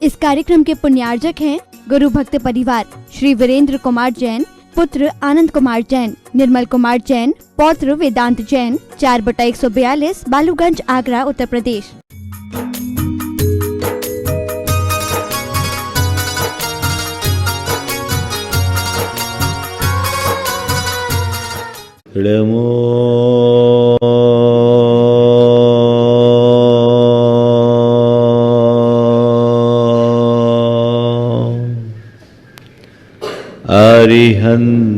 इस कार्यक्रम के पुण्यार्जक हैं गुरु भक्त परिवार श्री वीरेंद्र कुमार जैन, पुत्र आनंद कुमार जैन, निर्मल कुमार जैन, पौत्र वेदांत जैन, 4/142 बालूगंज, आगरा, उत्तर प्रदेश। अरिहन्ताणं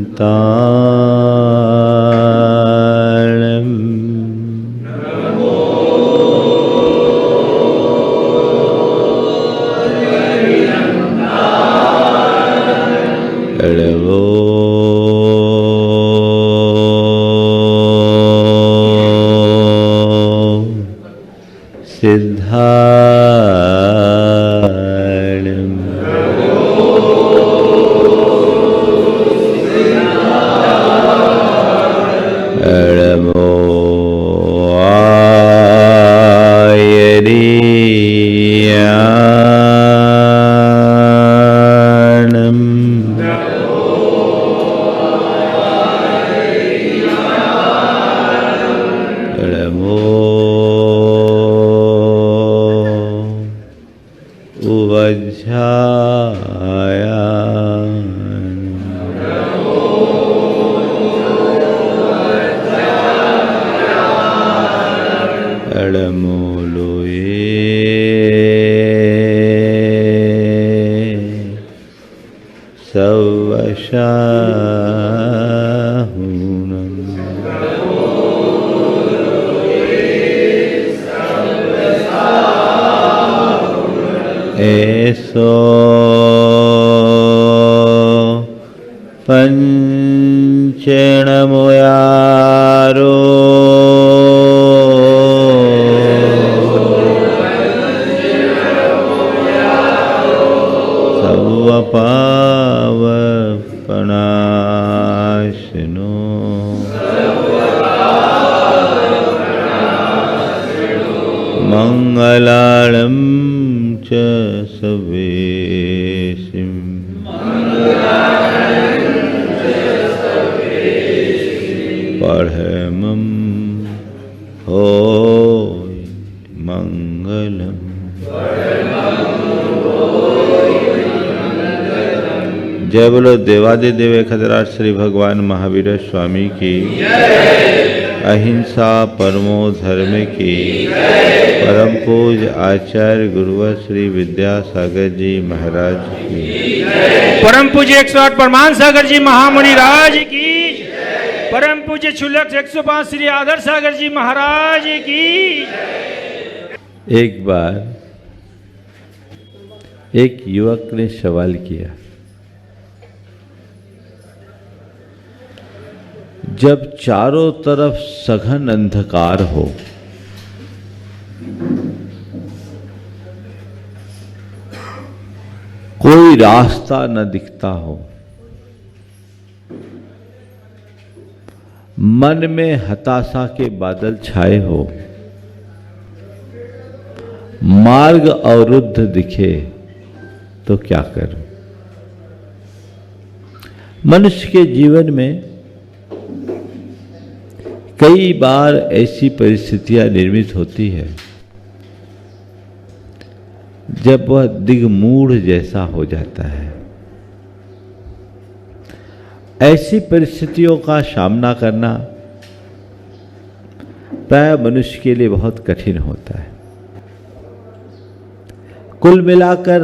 ऐसो पंचणमुयारो सर्वपावपनाशनो मंगलालं च सवेशिं परमं होय मंगलम्। जय बोलो देवादिदेव खतराज श्री भगवान महावीर स्वामी की, अहिंसा परमो धर्म की, परम पूज आचार्य गुरुवर श्री विद्यासागर जी महाराज की, परम पूज्य 108 परमान सागर जी महामुनि राज की, परम पूज्य क्षुल्लक 105 श्री आदर सागर जी महाराज की। एक बार एक युवक ने सवाल किया, जब चारों तरफ सघन अंधकार हो, कोई रास्ता न दिखता हो, मन में हताशा के बादल छाए हो, मार्ग अवरुद्ध दिखे, तो क्या करूं? मनुष्य के जीवन में कई बार ऐसी परिस्थितियां निर्मित होती है जब वह दिग्मूढ़ जैसा हो जाता है। ऐसी परिस्थितियों का सामना करना प्राय मनुष्य के लिए बहुत कठिन होता है। कुल मिलाकर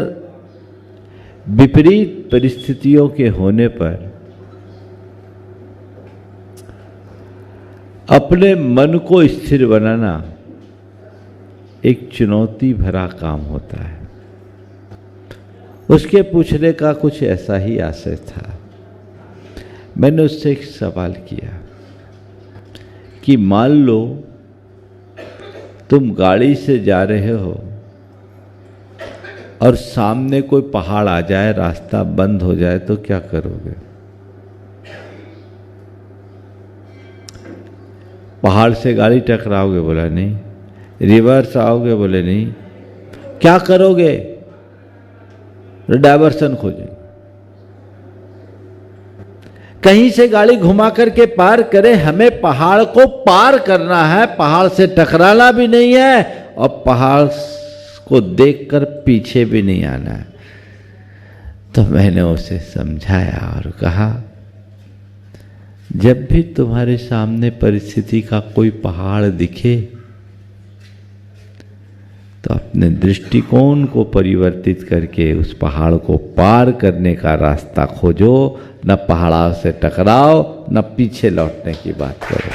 विपरीत परिस्थितियों के होने पर अपने मन को स्थिर बनाना एक चुनौती भरा काम होता है। उसके पूछने का कुछ ऐसा ही आशय था। मैंने उससे एक सवाल किया कि मान लो तुम गाड़ी से जा रहे हो और सामने कोई पहाड़ आ जाए, रास्ता बंद हो जाए, तो क्या करोगे? पहाड़ से गाड़ी टकराओगे? बोला नहीं। रिवर्स आओगे? बोले नहीं। क्या करोगे? डायवर्सन खोजेंगे, कहीं से गाड़ी घुमा करके पार करे। हमें पहाड़ को पार करना है, पहाड़ से टकराना भी नहीं है और पहाड़ को देखकर पीछे भी नहीं आना है। तो मैंने उसे समझाया और कहा, जब भी तुम्हारे सामने परिस्थिति का कोई पहाड़ दिखे तो अपने दृष्टिकोण को परिवर्तित करके उस पहाड़ को पार करने का रास्ता खोजो, न पहाड़ों से टकराओ, न पीछे लौटने की बात करो।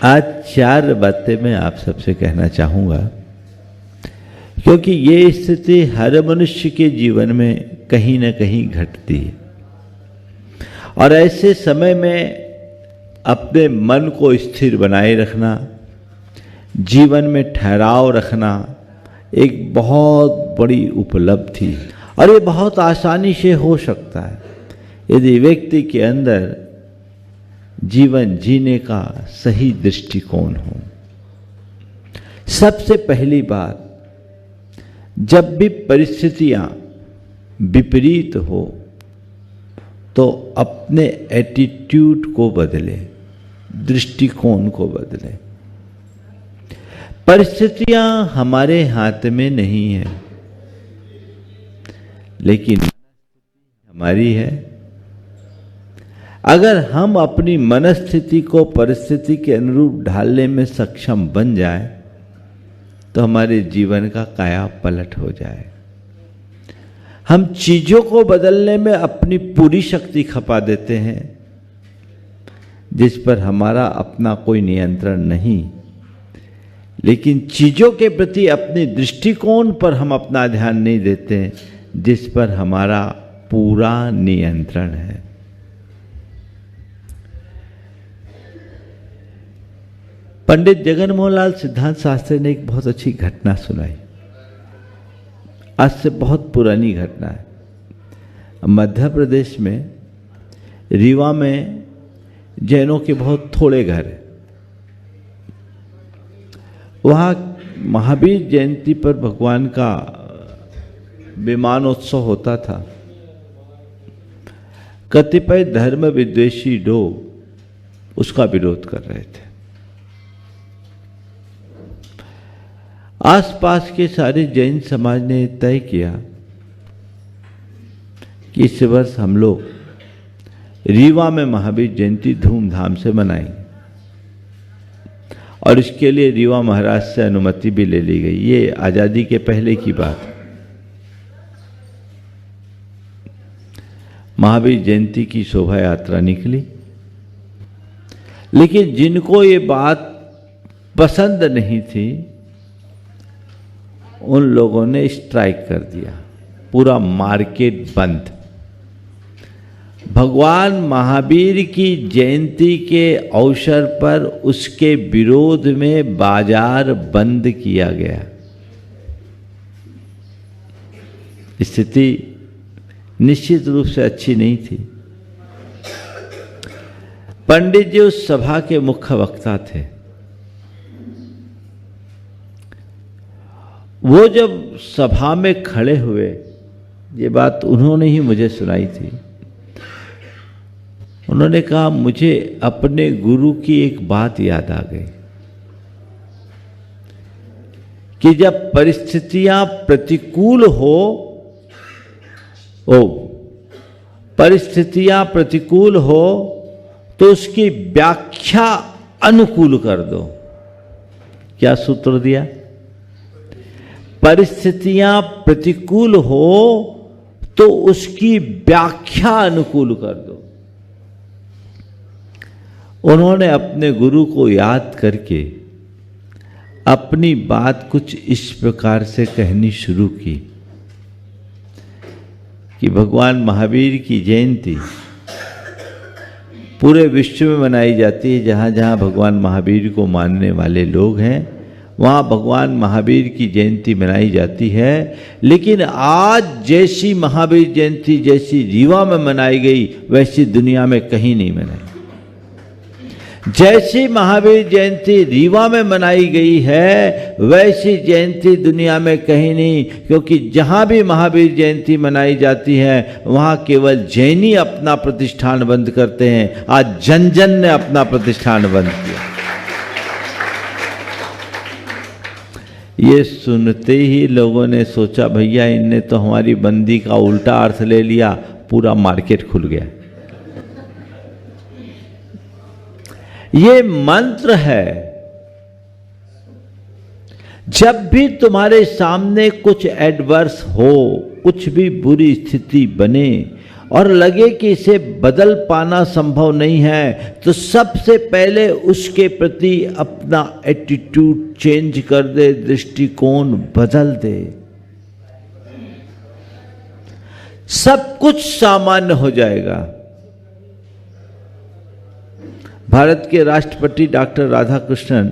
आज 4 बातें मैं आप सबसे कहना चाहूँगा, क्योंकि ये स्थिति हर मनुष्य के जीवन में कहीं न कहीं घटती है और ऐसे समय में अपने मन को स्थिर बनाए रखना, जीवन में ठहराव रखना एक बहुत बड़ी उपलब्धि है और ये बहुत आसानी से हो सकता है यदि व्यक्ति के अंदर जीवन जीने का सही दृष्टिकोण हो। सबसे पहली बात, जब भी परिस्थितियां विपरीत हो तो अपने एटीट्यूड को बदले, दृष्टिकोण को बदले। परिस्थितियां हमारे हाथ में नहीं है, लेकिन हमारी है। अगर हम अपनी मनस्थिति को परिस्थिति के अनुरूप ढालने में सक्षम बन जाए तो हमारे जीवन का काया पलट हो जाए। हम चीजों को बदलने में अपनी पूरी शक्ति खपा देते हैं, जिस पर हमारा अपना कोई नियंत्रण नहीं, लेकिन चीजों के प्रति अपने दृष्टिकोण पर हम अपना ध्यान नहीं देते, जिस पर हमारा पूरा नियंत्रण है। पंडित जगन मोहन लाल सिद्धांत शास्त्री ने एक बहुत अच्छी घटना सुनाई। आज से बहुत पुरानी घटना है। मध्य प्रदेश में रीवा में जैनों के बहुत थोड़े घर हैं। वहाँ महावीर जयंती पर भगवान का विमानोत्सव होता था। कतिपय धर्म विद्वेषी लोग उसका विरोध कर रहे थे। आसपास के सारे जैन समाज ने तय किया कि इस वर्ष हम लोग रीवा में महावीर जयंती धूमधाम से मनाएंगे और इसके लिए रीवा महाराज से अनुमति भी ले ली गई। ये आजादी के पहले की बात है। महावीर जयंती की शोभा यात्रा निकली, लेकिन जिनको ये बात पसंद नहीं थी उन लोगों ने स्ट्राइक कर दिया, पूरा मार्केट बंद। भगवान महावीर की जयंती के अवसर पर उसके विरोध में बाजार बंद किया गया। स्थिति निश्चित रूप से अच्छी नहीं थी। पंडित जी उस सभा के मुख्य वक्ता थे। वो जब सभा में खड़े हुए, ये बात उन्होंने ही मुझे सुनाई थी। उन्होंने कहा, मुझे अपने गुरु की एक बात याद आ गई कि जब परिस्थितियां प्रतिकूल हो, परिस्थितियां प्रतिकूल हो तो उसकी व्याख्या अनुकूल कर दो। क्या सूत्र दिया? परिस्थितियां प्रतिकूल हो तो उसकी व्याख्या अनुकूल कर दो। उन्होंने अपने गुरु को याद करके अपनी बात कुछ इस प्रकार से कहनी शुरू की कि भगवान महावीर की जयंती पूरे विश्व में मनाई जाती है। जहाँ जहाँ भगवान महावीर को मानने वाले लोग हैं वहाँ भगवान महावीर की जयंती मनाई जाती है, लेकिन आज जैसी महावीर जयंती जैसी रीवा में मनाई गई वैसी दुनिया में कहीं नहीं मनाई। जैसी महावीर जयंती रीवा में मनाई गई है वैसी जयंती दुनिया में कहीं नहीं, क्योंकि जहां भी महावीर जयंती मनाई जाती है वहां केवल जैन ही अपना प्रतिष्ठान बंद करते हैं। आज जन जन ने अपना प्रतिष्ठान बंद किया। ये सुनते ही लोगों ने सोचा भैया इनने तो हमारी बंदी का उल्टा अर्थ ले लिया, पूरा मार्केट खुल गया। ये मंत्र है, जब भी तुम्हारे सामने कुछ एडवर्स हो, कुछ भी बुरी स्थिति बने और लगे कि इसे बदल पाना संभव नहीं है, तो सबसे पहले उसके प्रति अपना एटीट्यूड चेंज कर दे, दृष्टिकोण बदल दे, सब कुछ सामान्य हो जाएगा। भारत के राष्ट्रपति डॉक्टर राधाकृष्णन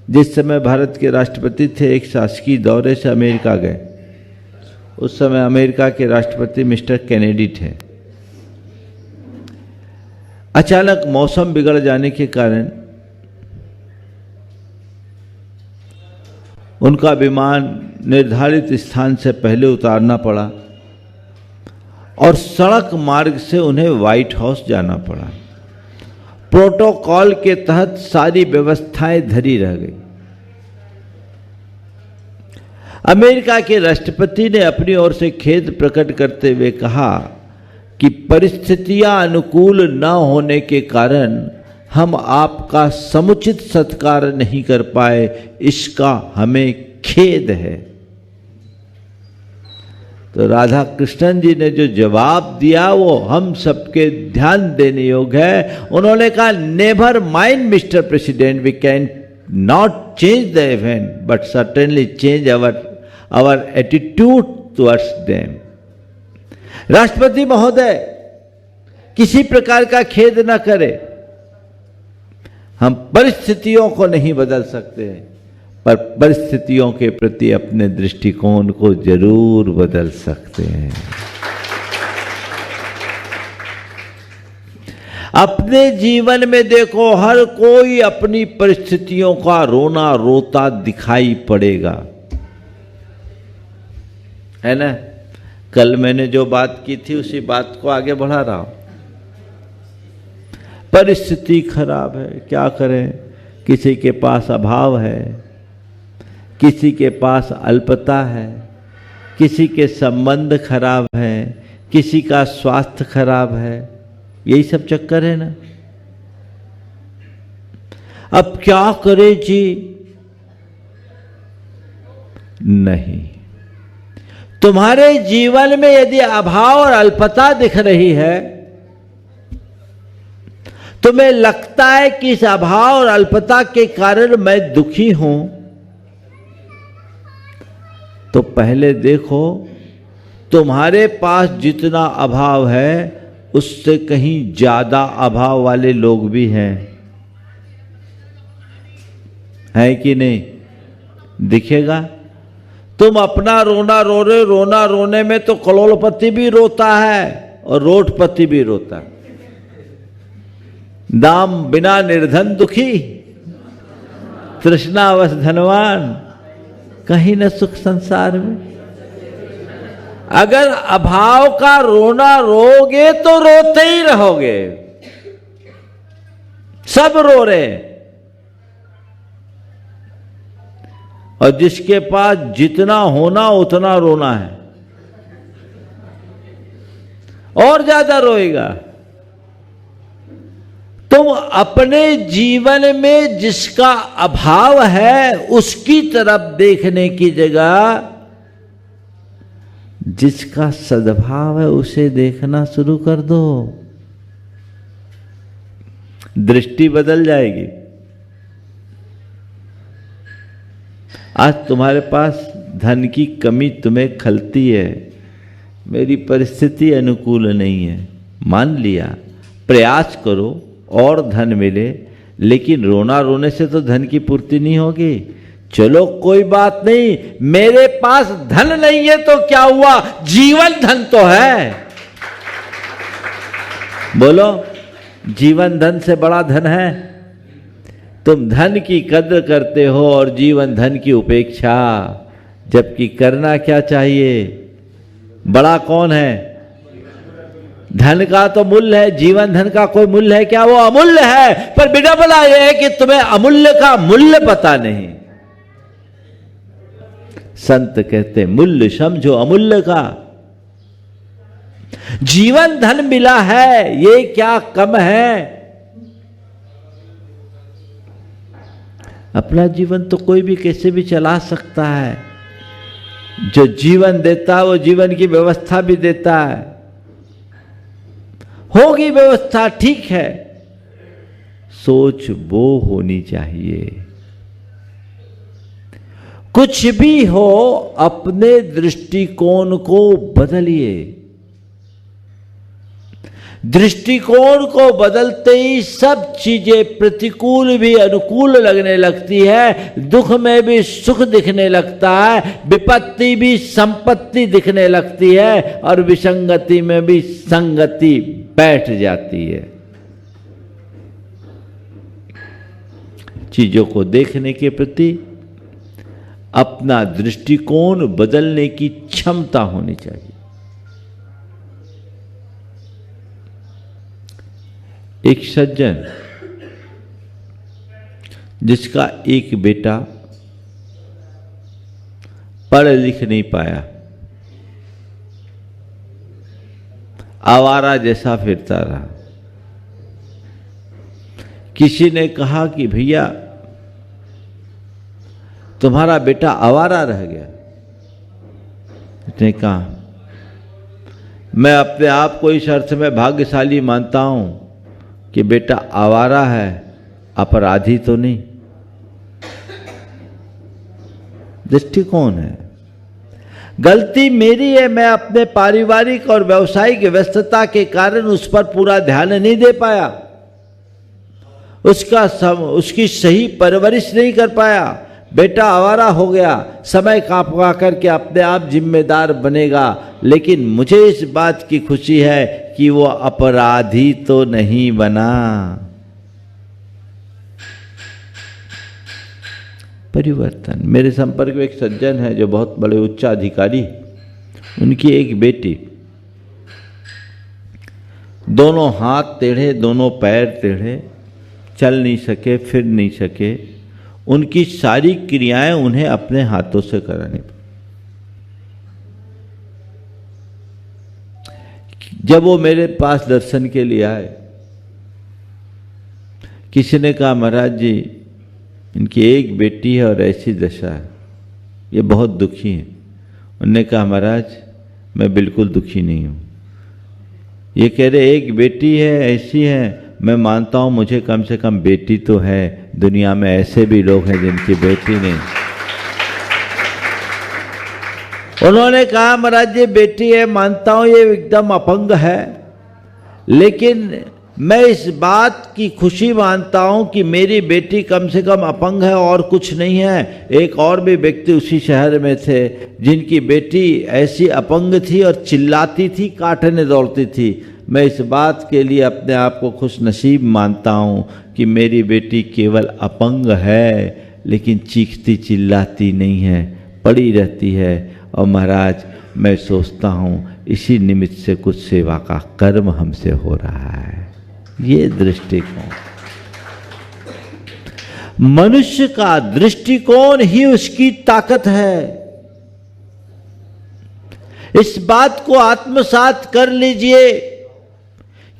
जिस समय भारत के राष्ट्रपति थे, एक शासकीय दौरे से अमेरिका गए। उस समय अमेरिका के राष्ट्रपति मिस्टर केनेडी थे। अचानक मौसम बिगड़ जाने के कारण उनका विमान निर्धारित स्थान से पहले उतारना पड़ा और सड़क मार्ग से उन्हें व्हाइट हाउस जाना पड़ा। प्रोटोकॉल के तहत सारी व्यवस्थाएं धरी रह गई। अमेरिका के राष्ट्रपति ने अपनी ओर से खेद प्रकट करते हुए कहा कि परिस्थितियां अनुकूल न होने के कारण हम आपका समुचित सत्कार नहीं कर पाए, इसका हमें खेद है। तो राधा कृष्णन जी ने जो जवाब दिया वो हम सबके ध्यान देने योग्य है। उन्होंने कहा, never mind mister president, we can not change the event but certainly change our attitude towards them. राष्ट्रपति महोदय, किसी प्रकार का खेद न करें, हम परिस्थितियों को नहीं बदल सकते पर परिस्थितियों के प्रति अपने दृष्टिकोण को जरूर बदल सकते हैं। अपने जीवन में देखो, हर कोई अपनी परिस्थितियों का रोना रोता दिखाई पड़ेगा, है ना। कल मैंने जो बात की थी उसी बात को आगे बढ़ा रहा हूं। परिस्थिति खराब है, क्या करें। किसी के पास अभाव है, किसी के पास अल्पता है, किसी के संबंध खराब है, किसी का स्वास्थ्य खराब है, यही सब चक्कर है ना। अब क्या करे जी। नहीं, तुम्हारे जीवन में यदि अभाव और अल्पता दिख रही है, तुम्हें लगता है कि इस अभाव और अल्पता के कारण मैं दुखी हूं, तो पहले देखो तुम्हारे पास जितना अभाव है उससे कहीं ज्यादा अभाव वाले लोग भी हैं, है कि नहीं। दिखेगा। तुम अपना रोना रो रहे, रोना रोने में तो करोड़पति भी रोता है और रोडपति भी रोता है। दाम बिना निर्धन दुखी, तृष्णावश धनवान, कहीं न सुख संसार में। अगर अभाव का रोना रोगे तो रोते ही रहोगे। सब रो रहे, और जिसके पास जितना होना उतना रोना है, और ज्यादा रोएगा। तुम अपने जीवन में जिसका अभाव है उसकी तरफ देखने की जगह जिसका सद्भाव है उसे देखना शुरू कर दो, दृष्टि बदल जाएगी। आज तुम्हारे पास धन की कमी तुम्हें खलती है, मेरी परिस्थिति अनुकूल नहीं है, मान लिया, प्रयास करो और धन मिले, लेकिन रोना रोने से तो धन की पूर्ति नहीं होगी। चलो कोई बात नहीं, मेरे पास धन नहीं है तो क्या हुआ, जीवन धन तो है। बोलो, जीवन धन से बड़ा धन है? तुम धन की कद्र करते हो और जीवन धन की उपेक्षा, जबकि करना क्या चाहिए? बड़ा कौन है? धन का तो मूल्य है, जीवन धन का कोई मूल्य है क्या? वो अमूल्य है। पर विडंबना यह है कि तुम्हें अमूल्य का मूल्य पता नहीं। संत कहते मूल्य समझो अमूल्य का। जीवन धन मिला है, ये क्या कम है? अपना जीवन तो कोई भी कैसे भी चला सकता है। जो जीवन देता है वो जीवन की व्यवस्था भी देता है। होगी व्यवस्था, ठीक है, सोच वो होनी चाहिए। कुछ भी हो, अपने दृष्टिकोण को बदलिए। दृष्टिकोण को बदलते ही सब चीजें प्रतिकूल भी अनुकूल लगने लगती है, दुख में भी सुख दिखने लगता है, विपत्ति भी संपत्ति दिखने लगती है और विसंगति में भी संगति बैठ जाती है। चीजों को देखने के प्रति अपना दृष्टिकोण बदलने की क्षमता होनी चाहिए। एक सज्जन जिसका एक बेटा पढ़ लिख नहीं पाया, आवारा जैसा फिरता रहा। किसी ने कहा कि भैया तुम्हारा बेटा आवारा रह गया। उसने कहा मैं अपने आप को इस अर्थ में भाग्यशाली मानता हूं कि बेटा आवारा है, अपराधी तो नहीं। दृष्टिकोण है। गलती मेरी है, मैं अपने पारिवारिक और व्यावसायिक व्यस्तता के कारण उस पर पूरा ध्यान नहीं दे पाया, उसकी सही परवरिश नहीं कर पाया। बेटा आवारा हो गया, समय कांपा करके अपने आप जिम्मेदार बनेगा। लेकिन मुझे इस बात की खुशी है कि वो अपराधी तो नहीं बना। परिवर्तन। मेरे संपर्क में एक सज्जन है जो बहुत बड़े उच्चाधिकारी, उनकी एक बेटी, दोनों हाथ टेढ़े, दोनों पैर टेढ़े, चल नहीं सके, फिर नहीं सके। उनकी सारी क्रियाएं उन्हें अपने हाथों से करानी पड़ी। जब वो मेरे पास दर्शन के लिए आए, किसी ने कहा महाराज जी इनकी एक बेटी है और ऐसी दशा है, ये बहुत दुखी है। उन्होंने कहा महाराज मैं बिल्कुल दुखी नहीं हूँ। ये कह रहे एक बेटी है, ऐसी है, मैं मानता हूं मुझे कम से कम बेटी तो है। दुनिया में ऐसे भी लोग हैं जिनकी बेटी नहीं। उन्होंने कहा महाराज ये बेटी है, मानता हूं ये एकदम अपंग है, लेकिन मैं इस बात की खुशी मानता हूं कि मेरी बेटी कम से कम अपंग है और कुछ नहीं है। एक और भी व्यक्ति उसी शहर में थे जिनकी बेटी ऐसी अपंग थी और चिल्लाती थी, काटने दौड़ती थी। मैं इस बात के लिए अपने आप को खुश नसीब मानता हूं कि मेरी बेटी केवल अपंग है, लेकिन चीखती चिल्लाती नहीं है, पड़ी रहती है। और महाराज मैं सोचता हूं इसी निमित्त से कुछ सेवा का कर्म हमसे हो रहा है। ये दृष्टिकोण, मनुष्य का दृष्टिकोण ही उसकी ताकत है। इस बात को आत्मसात कर लीजिए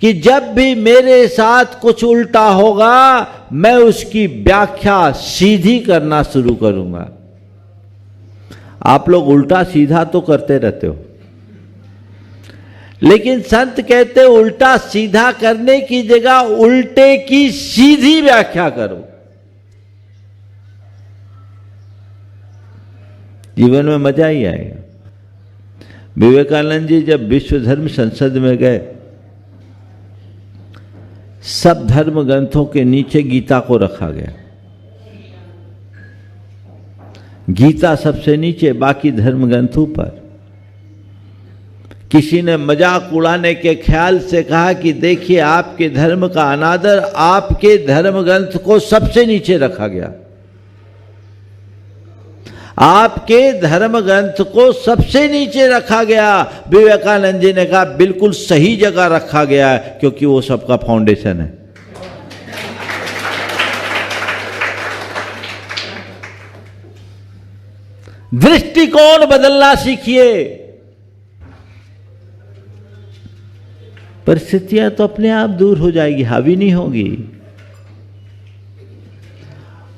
कि जब भी मेरे साथ कुछ उल्टा होगा मैं उसकी व्याख्या सीधी करना शुरू करूंगा। आप लोग उल्टा सीधा तो करते रहते हो, लेकिन संत कहते उल्टा सीधा करने की जगह उल्टे की सीधी व्याख्या करो। जीवन में मजा ही आएगा। विवेकानंद जी जब विश्व धर्म संसद में गए, सब धर्म ग्रंथों के नीचे गीता को रखा गया। गीता सबसे नीचे, बाकी धर्म ग्रंथ ऊपर। किसी ने मजाक उड़ाने के ख्याल से कहा कि देखिए आपके धर्म का अनादर, आपके धर्म ग्रंथ को सबसे नीचे रखा गया। आपके धर्म ग्रंथ को सबसे नीचे रखा गया। विवेकानंद जी ने कहा बिल्कुल सही जगह रखा गया है, क्योंकि वो सबका फाउंडेशन है। दृष्टिकोण बदलना सीखिए। परिस्थितियां तो अपने आप दूर हो जाएगी, हावी नहीं होगी।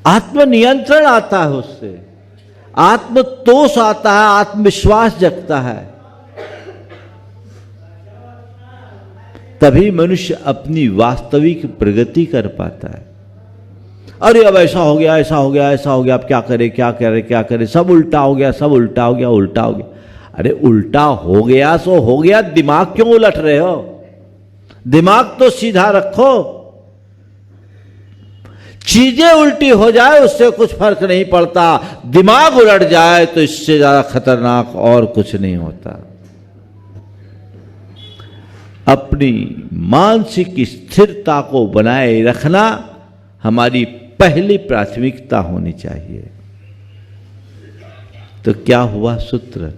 आत्मनियंत्रण आता है उससे, आत्मतोष आता है, आत्मविश्वास जगता है। तभी मनुष्य अपनी वास्तविक प्रगति कर पाता है। अरे अब ऐसा हो गया, ऐसा हो गया, ऐसा हो गया, अब क्या करे, क्या करे, क्या करे, सब उल्टा हो गया, सब उल्टा हो गया, उल्टा हो गया। अरे उल्टा हो गया सो हो गया, दिमाग क्यों उलट रहे हो? दिमाग तो सीधा रखो। चीजें उल्टी हो जाए उससे कुछ फर्क नहीं पड़ता, दिमाग उलट जाए तो इससे ज्यादा खतरनाक और कुछ नहीं होता। अपनी मानसिक स्थिरता को बनाए रखना हमारी पहली प्राथमिकता होनी चाहिए। तो क्या हुआ सूत्र?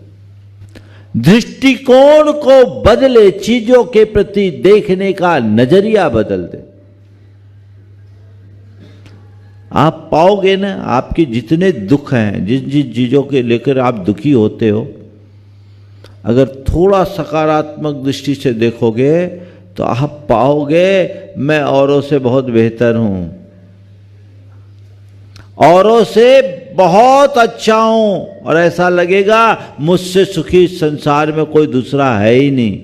दृष्टिकोण को बदले, चीजों के प्रति देखने का नजरिया बदल दे। आप पाओगे ना, आपके जितने दुख हैं, जिन जिन चीजों के लेकर आप दुखी होते हो, अगर थोड़ा सकारात्मक दृष्टि से देखोगे तो आप पाओगे मैं औरों से बहुत बेहतर हूं, औरों से बहुत अच्छा हूं, और ऐसा लगेगा मुझसे सुखी संसार में कोई दूसरा है ही नहीं।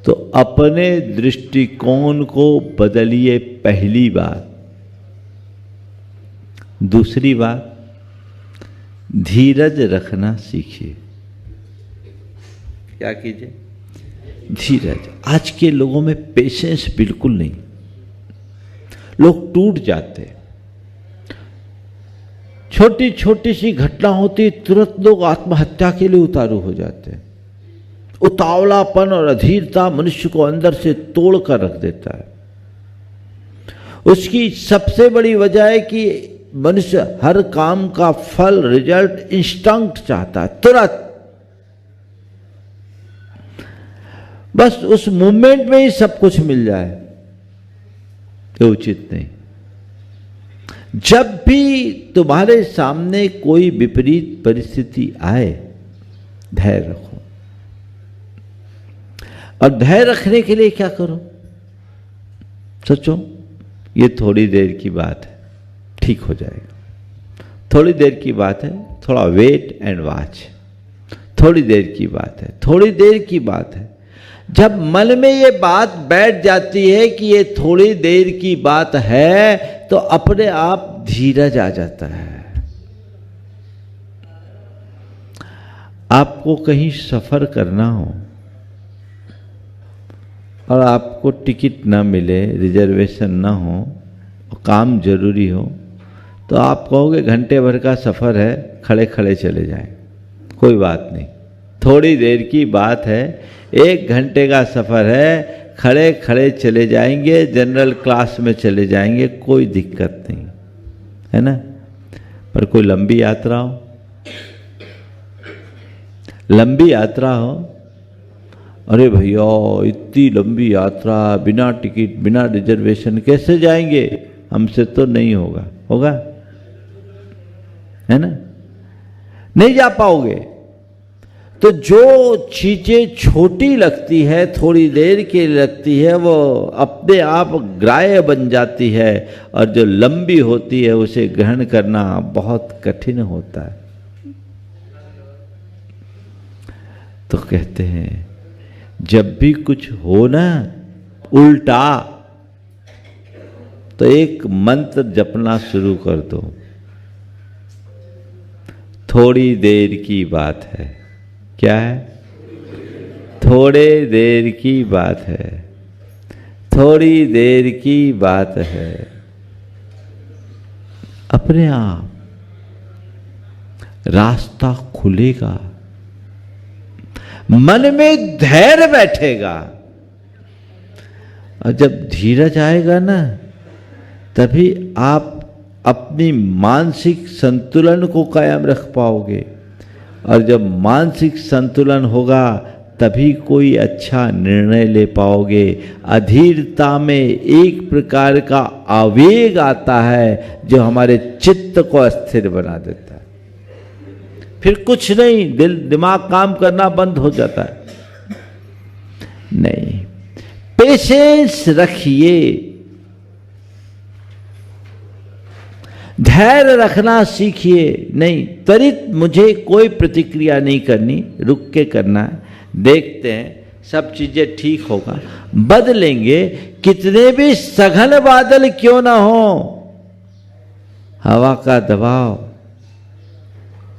तो अपने दृष्टिकोण को बदलिए, पहली बात। दूसरी बात, धीरज रखना सीखिए। क्या कीजिए? धीरज। आज के लोगों में पेशेंस बिल्कुल नहीं, लोग टूट जाते हैं। छोटी छोटी सी घटना होती, तुरंत लोग आत्महत्या के लिए उतारू हो जाते हैं। उतावलापन और अधीरता मनुष्य को अंदर से तोड़ कर रख देता है। उसकी सबसे बड़ी वजह है कि मनुष्य हर काम का फल, रिजल्ट, इंस्टेंट चाहता है, तुरंत। बस उस मूवमेंट में ही सब कुछ मिल जाए, ये उचित नहीं। जब भी तुम्हारे सामने कोई विपरीत परिस्थिति आए, धैर्य रखो। और धैर्य रखने के लिए क्या करो? सोचो ये थोड़ी देर की बात है, ठीक हो जाएगा। थोड़ी देर की बात है, थोड़ा वेट एंड वॉच। थोड़ी देर की बात है, थोड़ी देर की बात है। जब मन में ये बात बैठ जाती है कि ये थोड़ी देर की बात है, तो अपने आप धीरज आ जाता है। आपको कहीं सफर करना हो और आपको टिकट ना मिले, रिजर्वेशन ना हो, और काम जरूरी हो, तो आप कहोगे घंटे भर का सफर है, खड़े खड़े चले जाएं। कोई बात नहीं, थोड़ी देर की बात है, 1 घंटे का सफर है, खड़े खड़े चले जाएंगे, जनरल क्लास में चले जाएंगे, कोई दिक्कत नहीं है ना। पर कोई लंबी यात्रा हो, लंबी यात्रा हो, अरे भैया इतनी लंबी यात्रा बिना टिकट, बिना रिजर्वेशन कैसे जाएंगे? हमसे तो नहीं होगा। होगा? है ना? नहीं जा पाओगे। तो जो चीजें छोटी लगती है, थोड़ी देर के लिए लगती है, वो अपने आप ग्राह्य बन जाती है, और जो लंबी होती है उसे ग्रहण करना बहुत कठिन होता है। तो कहते हैं जब भी कुछ हो ना उल्टा, तो एक मंत्र जपना शुरू कर दो। थोड़ी देर की बात है। क्या है? थोड़े देर की बात है, थोड़ी देर की बात है। अपने आप रास्ता खुलेगा, मन में धैर्य बैठेगा। और जब धीरज आएगा ना, तभी आप अपनी मानसिक संतुलन को कायम रख पाओगे। और जब मानसिक संतुलन होगा तभी कोई अच्छा निर्णय ले पाओगे। अधीरता में एक प्रकार का आवेग आता है जो हमारे चित्त को अस्थिर बना देता है। फिर कुछ नहीं, दिमाग काम करना बंद हो जाता है। नहीं, पेशेंस रखिए, धैर्य रखना सीखिए। नहीं, त्वरित मुझे कोई प्रतिक्रिया नहीं करनी, रुक के करना है। देखते हैं, सब चीजें ठीक होगा, बदलेंगे। कितने भी सघन बादल क्यों ना हो, हवा का दबाव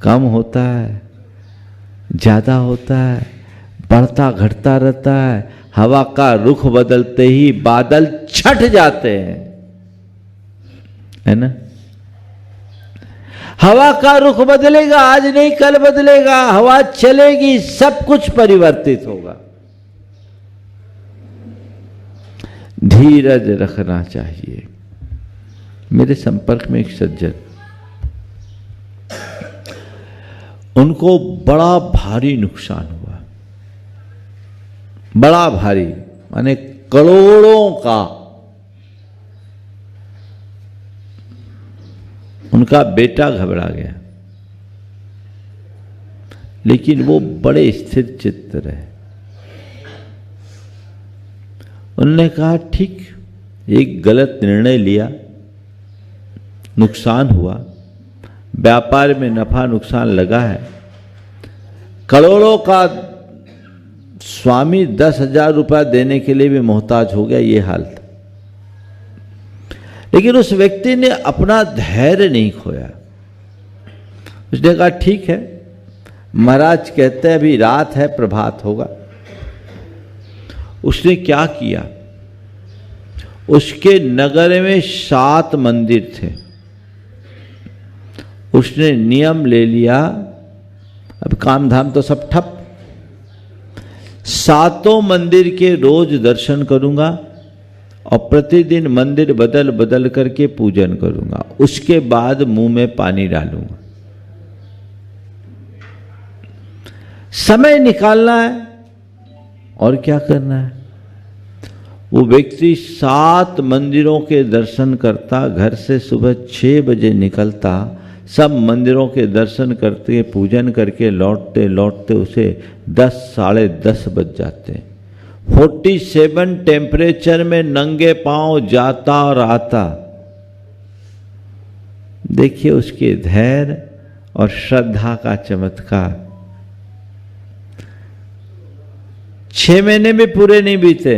कम होता है, ज्यादा होता है, बढ़ता घटता रहता है। हवा का रुख बदलते ही बादल छट जाते हैं, है ना। हवा का रुख बदलेगा, आज नहीं कल बदलेगा, हवा चलेगी, सब कुछ परिवर्तित होगा। धीरज रखना चाहिए। मेरे संपर्क में एक सज्जन, उनको बड़ा भारी नुकसान हुआ, बड़ा भारी, माने करोड़ों का। उनका बेटा घबरा गया, लेकिन वो बड़े स्थिर चित्त रहे। उन्होंने कहा ठीक, एक गलत निर्णय लिया, नुकसान हुआ, व्यापार में नफा नुकसान लगा है, करोड़ों का स्वामी 10,000 रुपया देने के लिए भी मोहताज हो गया, ये हाल था। लेकिन उस व्यक्ति ने अपना धैर्य नहीं खोया। उसने कहा ठीक है, महाराज कहते हैं अभी रात है, प्रभात होगा। उसने क्या किया, उसके नगर में 7 मंदिर थे। उसने नियम ले लिया, अब काम धाम तो सब ठप, 7 मंदिर के रोज दर्शन करूंगा और प्रतिदिन मंदिर बदल बदल करके पूजन करूंगा। उसके बाद मुंह में पानी डालूंगा। समय निकालना है और क्या करना है। वो व्यक्ति 7 मंदिरों के दर्शन करता, घर से सुबह 6 बजे निकलता, सब मंदिरों के दर्शन करते, पूजन करके लौटते लौटते उसे 10 साढ़े 10 बज जाते। 47 टेम्परेचर में नंगे पांव जाता और आता। देखिए उसके धैर्य और श्रद्धा का चमत्कार। 6 महीने भी पूरे नहीं बीते,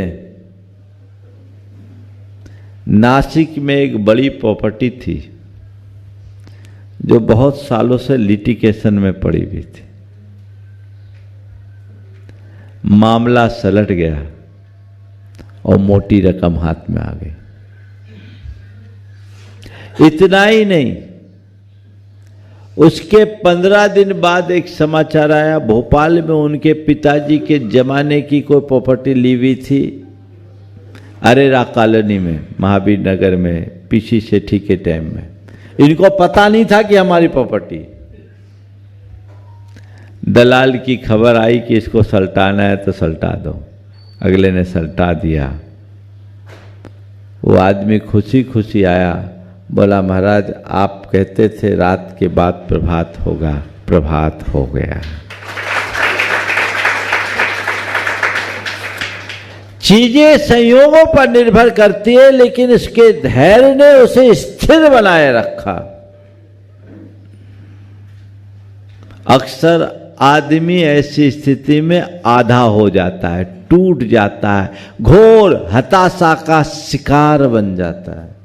नासिक में एक बड़ी प्रॉपर्टी थी जो बहुत सालों से लिटिगेशन में पड़ी हुई थी। मामला सलट गया और मोटी रकम हाथ में आ गई। इतना ही नहीं, उसके 15 दिन बाद एक समाचार आया, भोपाल में उनके पिताजी के जमाने की कोई प्रॉपर्टी ली हुई थी, अरेरा कॉलोनी में, महावीर नगर में, पीसी सेठी के टाइम में। इनको पता नहीं था कि हमारी प्रॉपर्टी। दलाल की खबर आई कि इसको सल्टाना है तो सल्टा दो। अगले ने सल्टा दिया। वो आदमी खुशी खुशी आया, बोला महाराज आप कहते थे रात के बाद प्रभात होगा, प्रभात हो गया। चीजें संयोगों पर निर्भर करती है, लेकिन इसके धैर्य ने उसे स्थिर बनाए रखा। अक्सर आदमी ऐसी स्थिति में आधा हो जाता है, टूट जाता है, घोर हताशा का शिकार बन जाता है।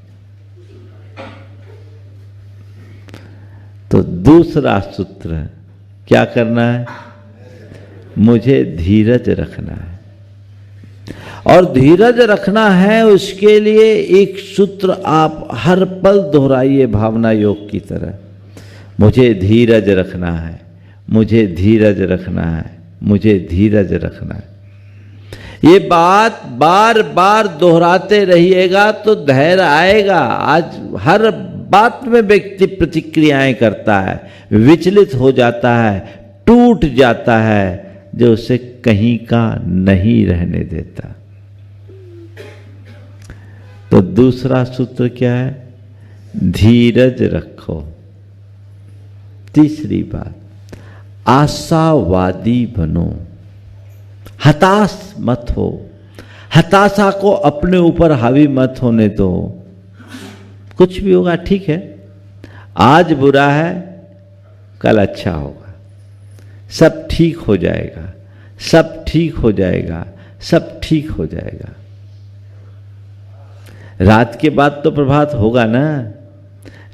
तो दूसरा सूत्र क्या करना है, मुझे धीरज रखना है। और धीरज रखना है, उसके लिए एक सूत्र आप हर पल दोहराइए, भावना योग की तरह। मुझे धीरज रखना है, मुझे धीरज रखना है, मुझे धीरज रखना है। ये बात बार बार दोहराते रहिएगा तो धैर्य आएगा। आज हर बात में व्यक्ति प्रतिक्रियाएं करता है, विचलित हो जाता है, टूट जाता है, जो उसे कहीं का नहीं रहने देता। तो दूसरा सूत्र क्या है? धीरज रखो। तीसरी बात, आशावादी बनो, हताश मत हो। हताशा को अपने ऊपर हावी मत होने दो। कुछ भी होगा ठीक है, आज बुरा है कल अच्छा होगा, सब ठीक हो जाएगा, सब ठीक हो जाएगा, सब ठीक हो जाएगा। रात के बाद तो प्रभात होगा ना।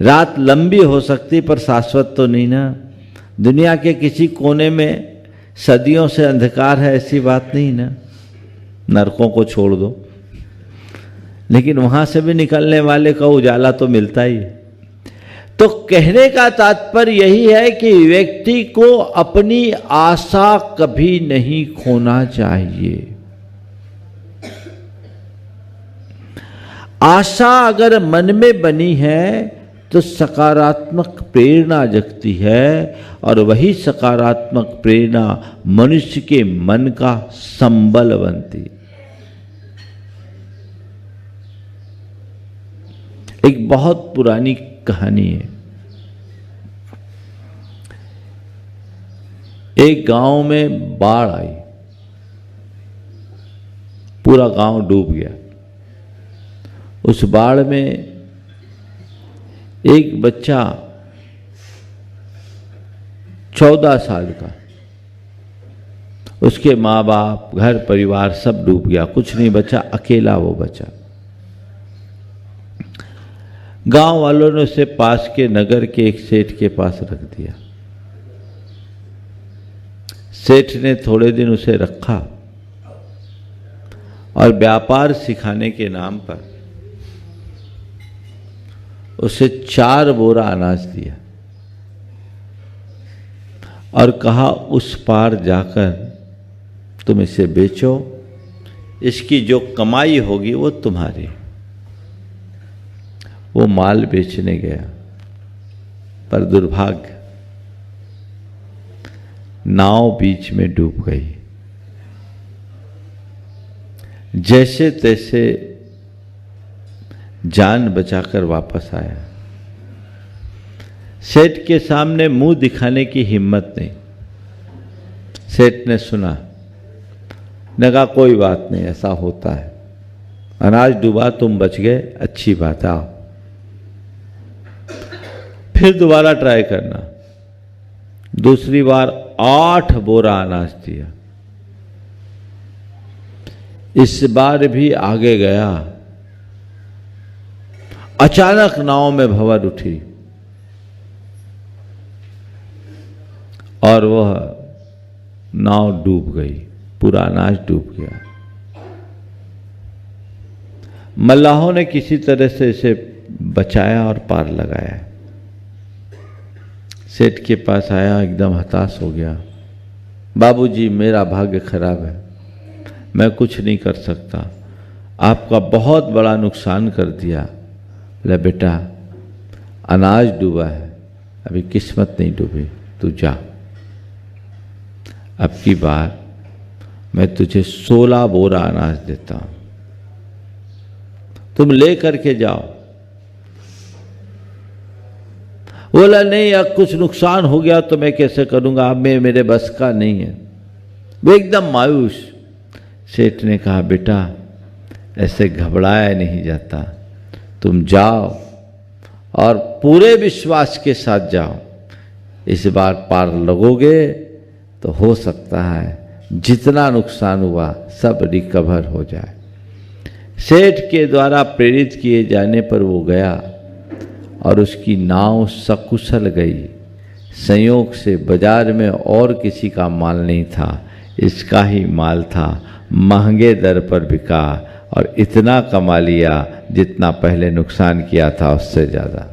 रात लंबी हो सकती पर शाश्वत तो नहीं ना। दुनिया के किसी कोने में सदियों से अंधकार है ऐसी बात नहीं ना। नरकों को छोड़ दो, लेकिन वहां से भी निकलने वाले का उजाला तो मिलता ही है। तो कहने का तात्पर्य यही है कि व्यक्ति को अपनी आशा कभी नहीं खोना चाहिए। आशा अगर मन में बनी है तो सकारात्मक प्रेरणा जगती है, और वही सकारात्मक प्रेरणा मनुष्य के मन का संबल बनती। एक बहुत पुरानी कहानी है। एक गांव में बाढ़ आई, पूरा गांव डूब गया। उस बाढ़ में एक बच्चा 14 साल का, उसके माँ बाप, घर परिवार सब डूब गया, कुछ नहीं बचा, अकेला वो बचा। गांव वालों ने उसे पास के नगर के एक सेठ के पास रख दिया। सेठ ने थोड़े दिन उसे रखा और व्यापार सिखाने के नाम पर उसे 4 बोरा अनाज दिया और कहा उस पार जाकर तुम इसे बेचो, इसकी जो कमाई होगी वो तुम्हारी। वो माल बेचने गया, पर दुर्भाग्य नाव बीच में डूब गई। जैसे तैसे जान बचाकर वापस आया। सेठ के सामने मुंह दिखाने की हिम्मत नहीं। सेठ ने सुना, ने कहा कोई बात नहीं, ऐसा होता है, अनाज डूबा, तुम बच गए, अच्छी बात, आओ फिर दोबारा ट्राई करना। दूसरी बार 8 बोरा अनाज दिया। इस बार भी आगे गया। अचानक नाव में भंवर उठी और वह नाव डूब गई, पूरा अनाज डूब गया। मल्लाहों ने किसी तरह से इसे बचाया और पार लगाया। सेठ के पास आया, एकदम हताश हो गया। बाबूजी, मेरा भाग्य खराब है, मैं कुछ नहीं कर सकता, आपका बहुत बड़ा नुकसान कर दिया। बोला बेटा, अनाज डूबा है, अभी किस्मत नहीं डूबी, तू जा। अब की बार मैं तुझे 16 बोरा अनाज देता हूं, तुम ले करके जाओ। बोला नहीं, अब कुछ नुकसान हो गया तो मैं कैसे करूंगा, अब मैं, मेरे बस का नहीं है। वो एकदम मायूस। सेठ ने कहा बेटा, ऐसे घबराया नहीं जाता, तुम जाओ और पूरे विश्वास के साथ जाओ। इस बार पार लगोगे तो हो सकता है जितना नुकसान हुआ सब रिकवर हो जाए। सेठ के द्वारा प्रेरित किए जाने पर वो गया और उसकी नाव सकुशल गई। संयोग से बाजार में और किसी का माल नहीं था, इसका ही माल था। महंगे दर पर बिका और इतना कमा लिया जितना पहले नुकसान किया था उससे ज़्यादा।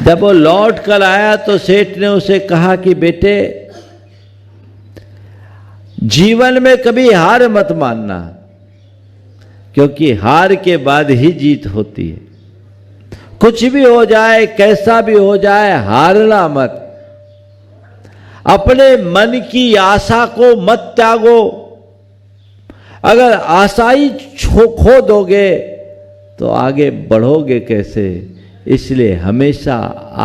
जब वो लौट कर आया तो सेठ ने उसे कहा कि बेटे, जीवन में कभी हार मत मानना, क्योंकि हार के बाद ही जीत होती है। कुछ भी हो जाए, कैसा भी हो जाए, हारना मत। अपने मन की आशा को मत त्यागो। अगर आशा ही खो दोगे तो आगे बढ़ोगे कैसे? इसलिए हमेशा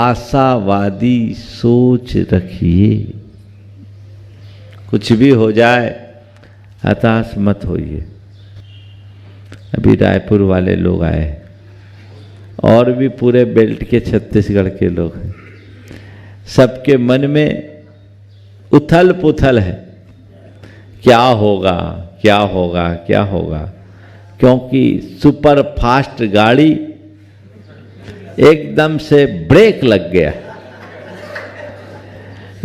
आशावादी सोच रखिए। कुछ भी हो जाए हताश मत होइए। अभी रायपुर वाले लोग आए और भी पूरे बेल्ट के छत्तीसगढ़ के लोग हैं। सबके मन में उथल पुथल है, क्या होगा क्या होगा क्या होगा, क्योंकि सुपर फास्ट गाड़ी एकदम से ब्रेक लग गया।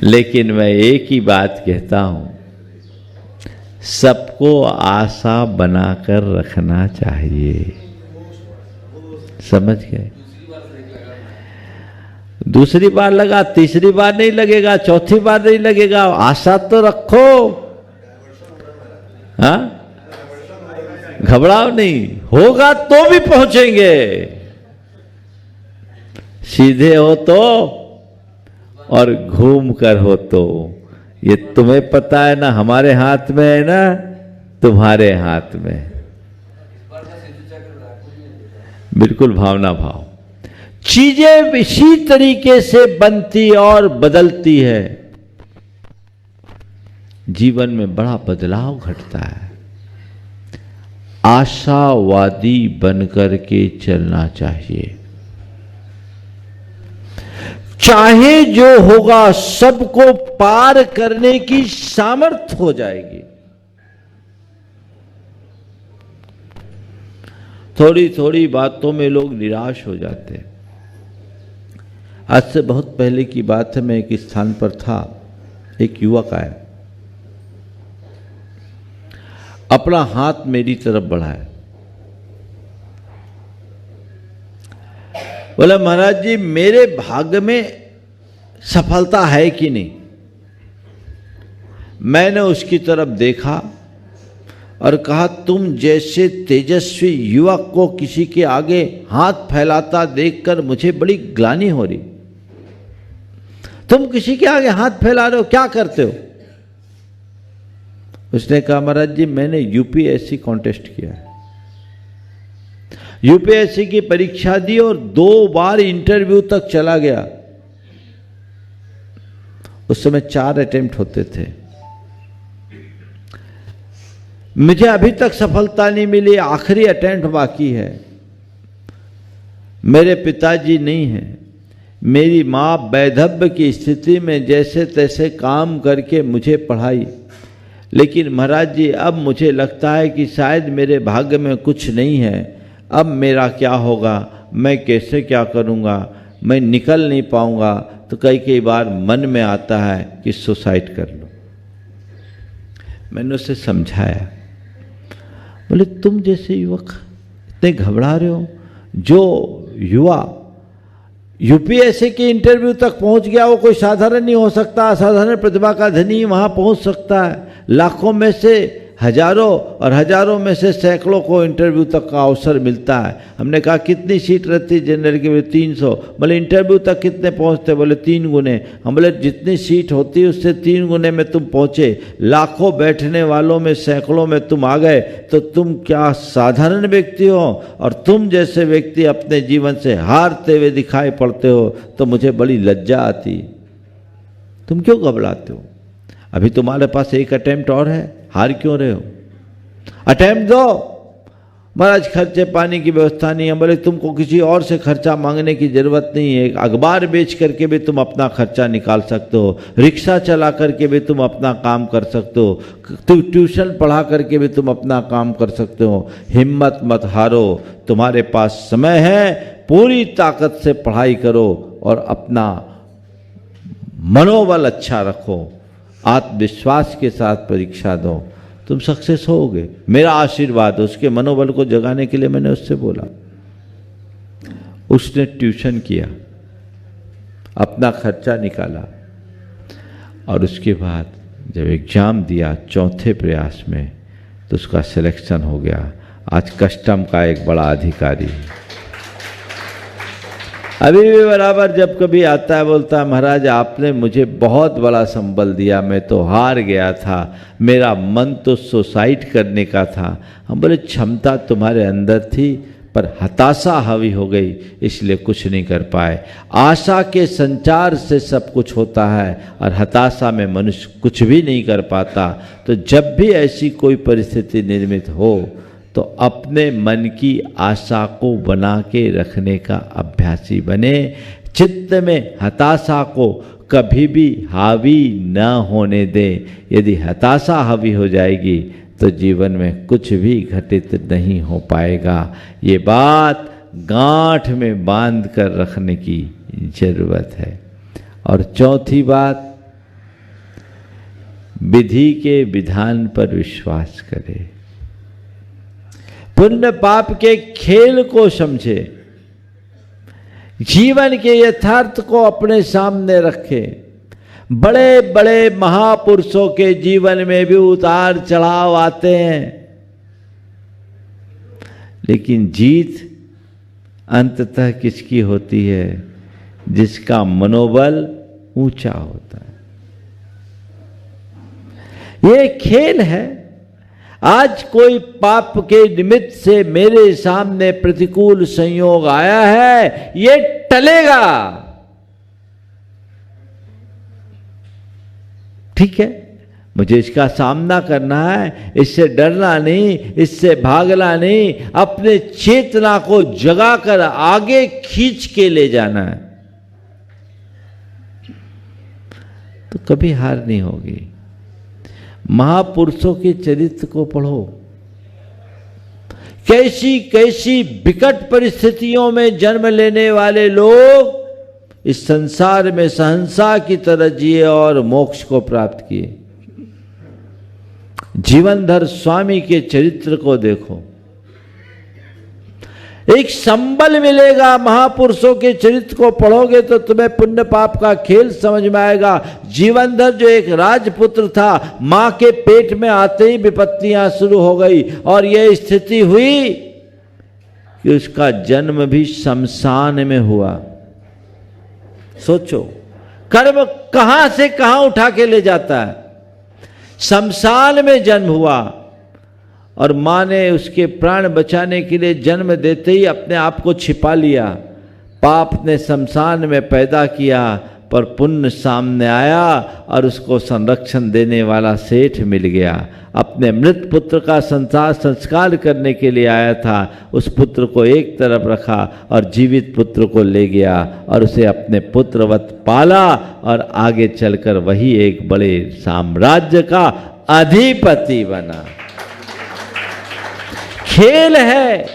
लेकिन मैं एक ही बात कहता हूं, सबको आशा बनाकर रखना चाहिए। समझ गए? दूसरी बार लगा, तीसरी बार नहीं लगेगा, चौथी बार नहीं लगेगा, आशा तो रखो। हाँ, घबराओ नहीं, होगा तो भी पहुंचेंगे। सीधे हो तो और घूम कर हो तो, ये तुम्हें पता है ना, हमारे हाथ में है ना, तुम्हारे हाथ में। बिल्कुल भावना भाव। चीजें इसी तरीके से बनती और बदलती है। जीवन में बड़ा बदलाव घटता है। आशावादी बनकर के चलना चाहिए। चाहे जो होगा सबको पार करने की सामर्थ्य हो जाएगी। थोड़ी थोड़ी बातों में लोग निराश हो जाते हैं। आज से बहुत पहले की बात है, मैं एक स्थान पर था, एक युवक आया, अपना हाथ मेरी तरफ बढ़ाया, बोला महाराज जी मेरे भाग्य में सफलता है कि नहीं। मैंने उसकी तरफ देखा और कहा, तुम जैसे तेजस्वी युवक को किसी के आगे हाथ फैलाता देखकर मुझे बड़ी ग्लानि हो रही। तुम किसी के आगे हाथ फैला रहे हो, क्या करते हो? उसने कहा महाराज जी मैंने यूपीएससी कॉन्टेस्ट किया है, यूपीएससी की परीक्षा दी और 2 बार इंटरव्यू तक चला गया। उस समय 4 अटेम्प्ट होते थे। मुझे अभी तक सफलता नहीं मिली, आखिरी अटेम्प्ट बाकी है। मेरे पिताजी नहीं हैं, मेरी माँ वैधव्य की स्थिति में जैसे तैसे काम करके मुझे पढ़ाई। लेकिन महाराज जी अब मुझे लगता है कि शायद मेरे भाग्य में कुछ नहीं है। अब मेरा क्या होगा, मैं कैसे क्या करूँगा, मैं निकल नहीं पाऊँगा। तो कई बार मन में आता है कि सुसाइड कर लो। मैंने उसे समझाया, बोले तुम जैसे युवक इतने घबरा रहे हो, जो युवा यूपीएससी के इंटरव्यू तक पहुंच गया वो कोई साधारण नहीं हो सकता, असाधारण प्रतिभा का धनी वहां पहुंच सकता है। लाखों में से हजारों और हजारों में से सैकड़ों को इंटरव्यू तक का अवसर मिलता है। हमने कहा कितनी सीट रहती जनरल की? 300। बोले इंटरव्यू तक कितने पहुंचते? बोले 3 गुने। हम बोले जितनी सीट होती है उससे 3 गुने में तुम पहुंचे। लाखों बैठने वालों में सैकड़ों में तुम आ गए, तो तुम क्या साधारण व्यक्ति हो? और तुम जैसे व्यक्ति अपने जीवन से हारते हुए दिखाई पड़ते हो तो मुझे बड़ी लज्जा आती। तुम क्यों घबराते हो? अभी तुम्हारे पास एक अटेम्प्ट और है, हार क्यों रहे हो? अटेम्प्ट दो। महाराज खर्चे पानी की व्यवस्था नहीं है। बोले तुमको किसी और से खर्चा मांगने की जरूरत नहीं है। अखबार बेच करके भी तुम अपना खर्चा निकाल सकते हो, रिक्शा चला करके भी तुम अपना काम कर सकते हो, ट्यूशन पढ़ा करके भी तुम अपना काम कर सकते हो। हिम्मत मत हारो, तुम्हारे पास समय है, पूरी ताकत से पढ़ाई करो और अपना मनोबल अच्छा रखो, आत्मविश्वास के साथ परीक्षा दो, तुम सक्सेस होगे। मेरा आशीर्वाद। उसके मनोबल को जगाने के लिए मैंने उससे बोला। उसने ट्यूशन किया, अपना खर्चा निकाला और उसके बाद जब एग्ज़ाम दिया चौथे प्रयास में तो उसका सिलेक्शन हो गया। आज कस्टम का एक बड़ा अधिकारी है। अभी भी बराबर जब कभी आता है बोलता है, महाराज आपने मुझे बहुत बड़ा संबल दिया, मैं तो हार गया था, मेरा मन तो सुसाइड करने का था। हम बोले क्षमता तुम्हारे अंदर थी पर हताशा हावी हो गई इसलिए कुछ नहीं कर पाए। आशा के संचार से सब कुछ होता है और हताशा में मनुष्य कुछ भी नहीं कर पाता। तो जब भी ऐसी कोई परिस्थिति निर्मित हो तो अपने मन की आशा को बना के रखने का अभ्यासी बने। चित्त में हताशा को कभी भी हावी न होने दें। यदि हताशा हावी हो जाएगी तो जीवन में कुछ भी घटित नहीं हो पाएगा। ये बात गांठ में बांध कर रखने की जरूरत है। और चौथी बात, विधि के विधान पर विश्वास करें। पुण्य पाप के खेल को समझे, जीवन के यथार्थ को अपने सामने रखे। बड़े बड़े महापुरुषों के जीवन में भी उतार चढ़ाव आते हैं, लेकिन जीत अंततः किसकी होती है? जिसका मनोबल ऊंचा होता है। ये खेल है। आज कोई पाप के निमित्त से मेरे सामने प्रतिकूल संयोग आया है, ये टलेगा। ठीक है, मुझे इसका सामना करना है, इससे डरना नहीं, इससे भागना नहीं, अपने चेतना को जगाकर आगे खींच के ले जाना है, तो कभी हार नहीं होगी। महापुरुषों के चरित्र को पढ़ो, कैसी कैसी विकट परिस्थितियों में जन्म लेने वाले लोग इस संसार में सहंसा की तरह जिए और मोक्ष को प्राप्त किए। जीवनधर स्वामी के चरित्र को देखो, एक संबल मिलेगा। महापुरुषों के चरित्र को पढ़ोगे तो तुम्हें पुण्य पाप का खेल समझ में आएगा। जीवनधर जो एक राजपुत्र था, मां के पेट में आते ही विपत्तियां शुरू हो गई और यह स्थिति हुई कि उसका जन्म भी शमशान में हुआ। सोचो, कर्म कहां से कहां उठा के ले जाता है। शमशान में जन्म हुआ और मां ने उसके प्राण बचाने के लिए जन्म देते ही अपने आप को छिपा लिया। पाप ने शमशान में पैदा किया पर पुण्य सामने आया और उसको संरक्षण देने वाला सेठ मिल गया। अपने मृत पुत्र का संस्कार करने के लिए आया था, उस पुत्र को एक तरफ रखा और जीवित पुत्र को ले गया और उसे अपने पुत्रवत पाला और आगे चलकर वही एक बड़े साम्राज्य का अधिपति बना। खेल है।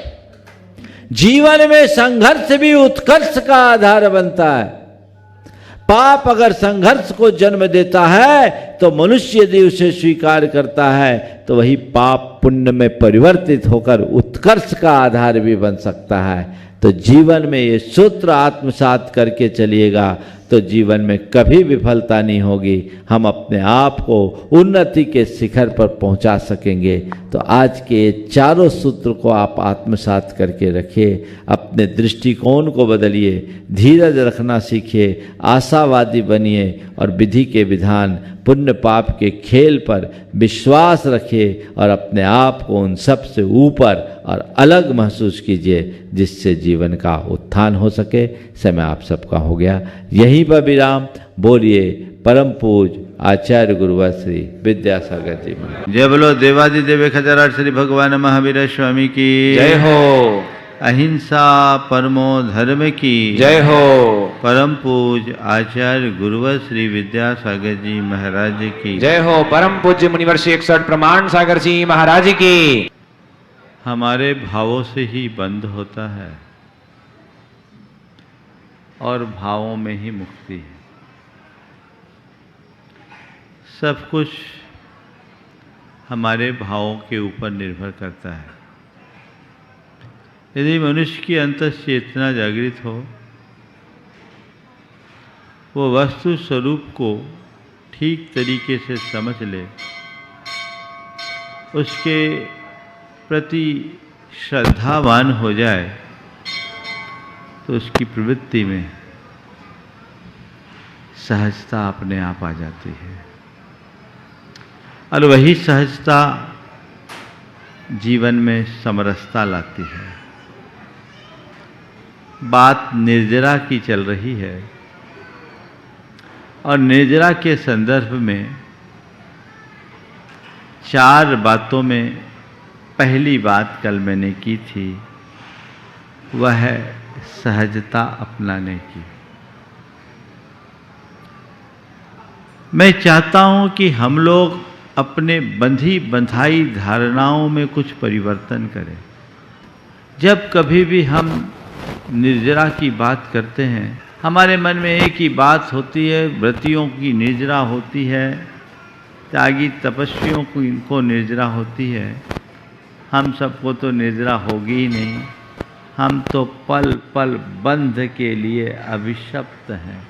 जीवन में संघर्ष भी उत्कर्ष का आधार बनता है। पाप अगर संघर्ष को जन्म देता है तो मनुष्य यदि उसे स्वीकार करता है तो वही पाप पुण्य में परिवर्तित होकर उत्कर्ष का आधार भी बन सकता है। तो जीवन में ये सूत्र आत्मसात करके चलिएगा तो जीवन में कभी विफलता नहीं होगी। हम अपने आप को उन्नति के शिखर पर पहुंचा सकेंगे। तो आज के ये चारों सूत्र को आप आत्मसात करके रखिए, अपने दृष्टिकोण को बदलिए, धीरज रखना सीखिए, आशावादी बनिए और विधि के विधान पुण्य पाप के खेल पर विश्वास रखिए और अपने आप को उन सब से ऊपर और अलग महसूस कीजिए जिससे जीवन का उत्थान हो सके। समय आप सबका हो गया, यहीं पर विराम। बोलिए परम पूज आचार्य गुरुवर श्री विद्यासागर जी महाराज। जय बोलो देवादिदेव खजराट श्री भगवान महावीर स्वामी की जय हो। अहिंसा परमो धर्म की जय हो। परम पूज आचार्य गुरुवर श्री विद्यासागर जी महाराज की जय हो। परम पूज्य मुनिवर्षी 61 प्रमाण सागर जी महाराज की। हमारे भावों से ही बंध होता है और भावों में ही मुक्ति है। सब कुछ हमारे भावों के ऊपर निर्भर करता है। यदि मनुष्य की अंतः चेतना जागृत हो वो वस्तु स्वरूप को ठीक तरीके से समझ ले, उसके प्रति श्रद्धावान हो जाए, तो उसकी प्रवृत्ति में सहजता अपने आप आ जाती है। और वही सहजता जीवन में समरसता लाती है। बात निर्जरा की चल रही है और निर्जरा के संदर्भ में 4 बातों में पहली बात कल मैंने की थी, वह है सहजता अपनाने की। मैं चाहता हूं कि हम लोग अपने बंधी बंधाई धारणाओं में कुछ परिवर्तन करें। जब कभी भी हम निर्जरा की बात करते हैं, हमारे मन में एक ही बात होती है, व्रतियों की निर्जरा होती है, त्यागी तपस्वियों को निर्जरा होती है। हम सबको तो निर्जरा होगी ही नहीं, हम तो पल पल बंध के लिए अभिशप्त हैं।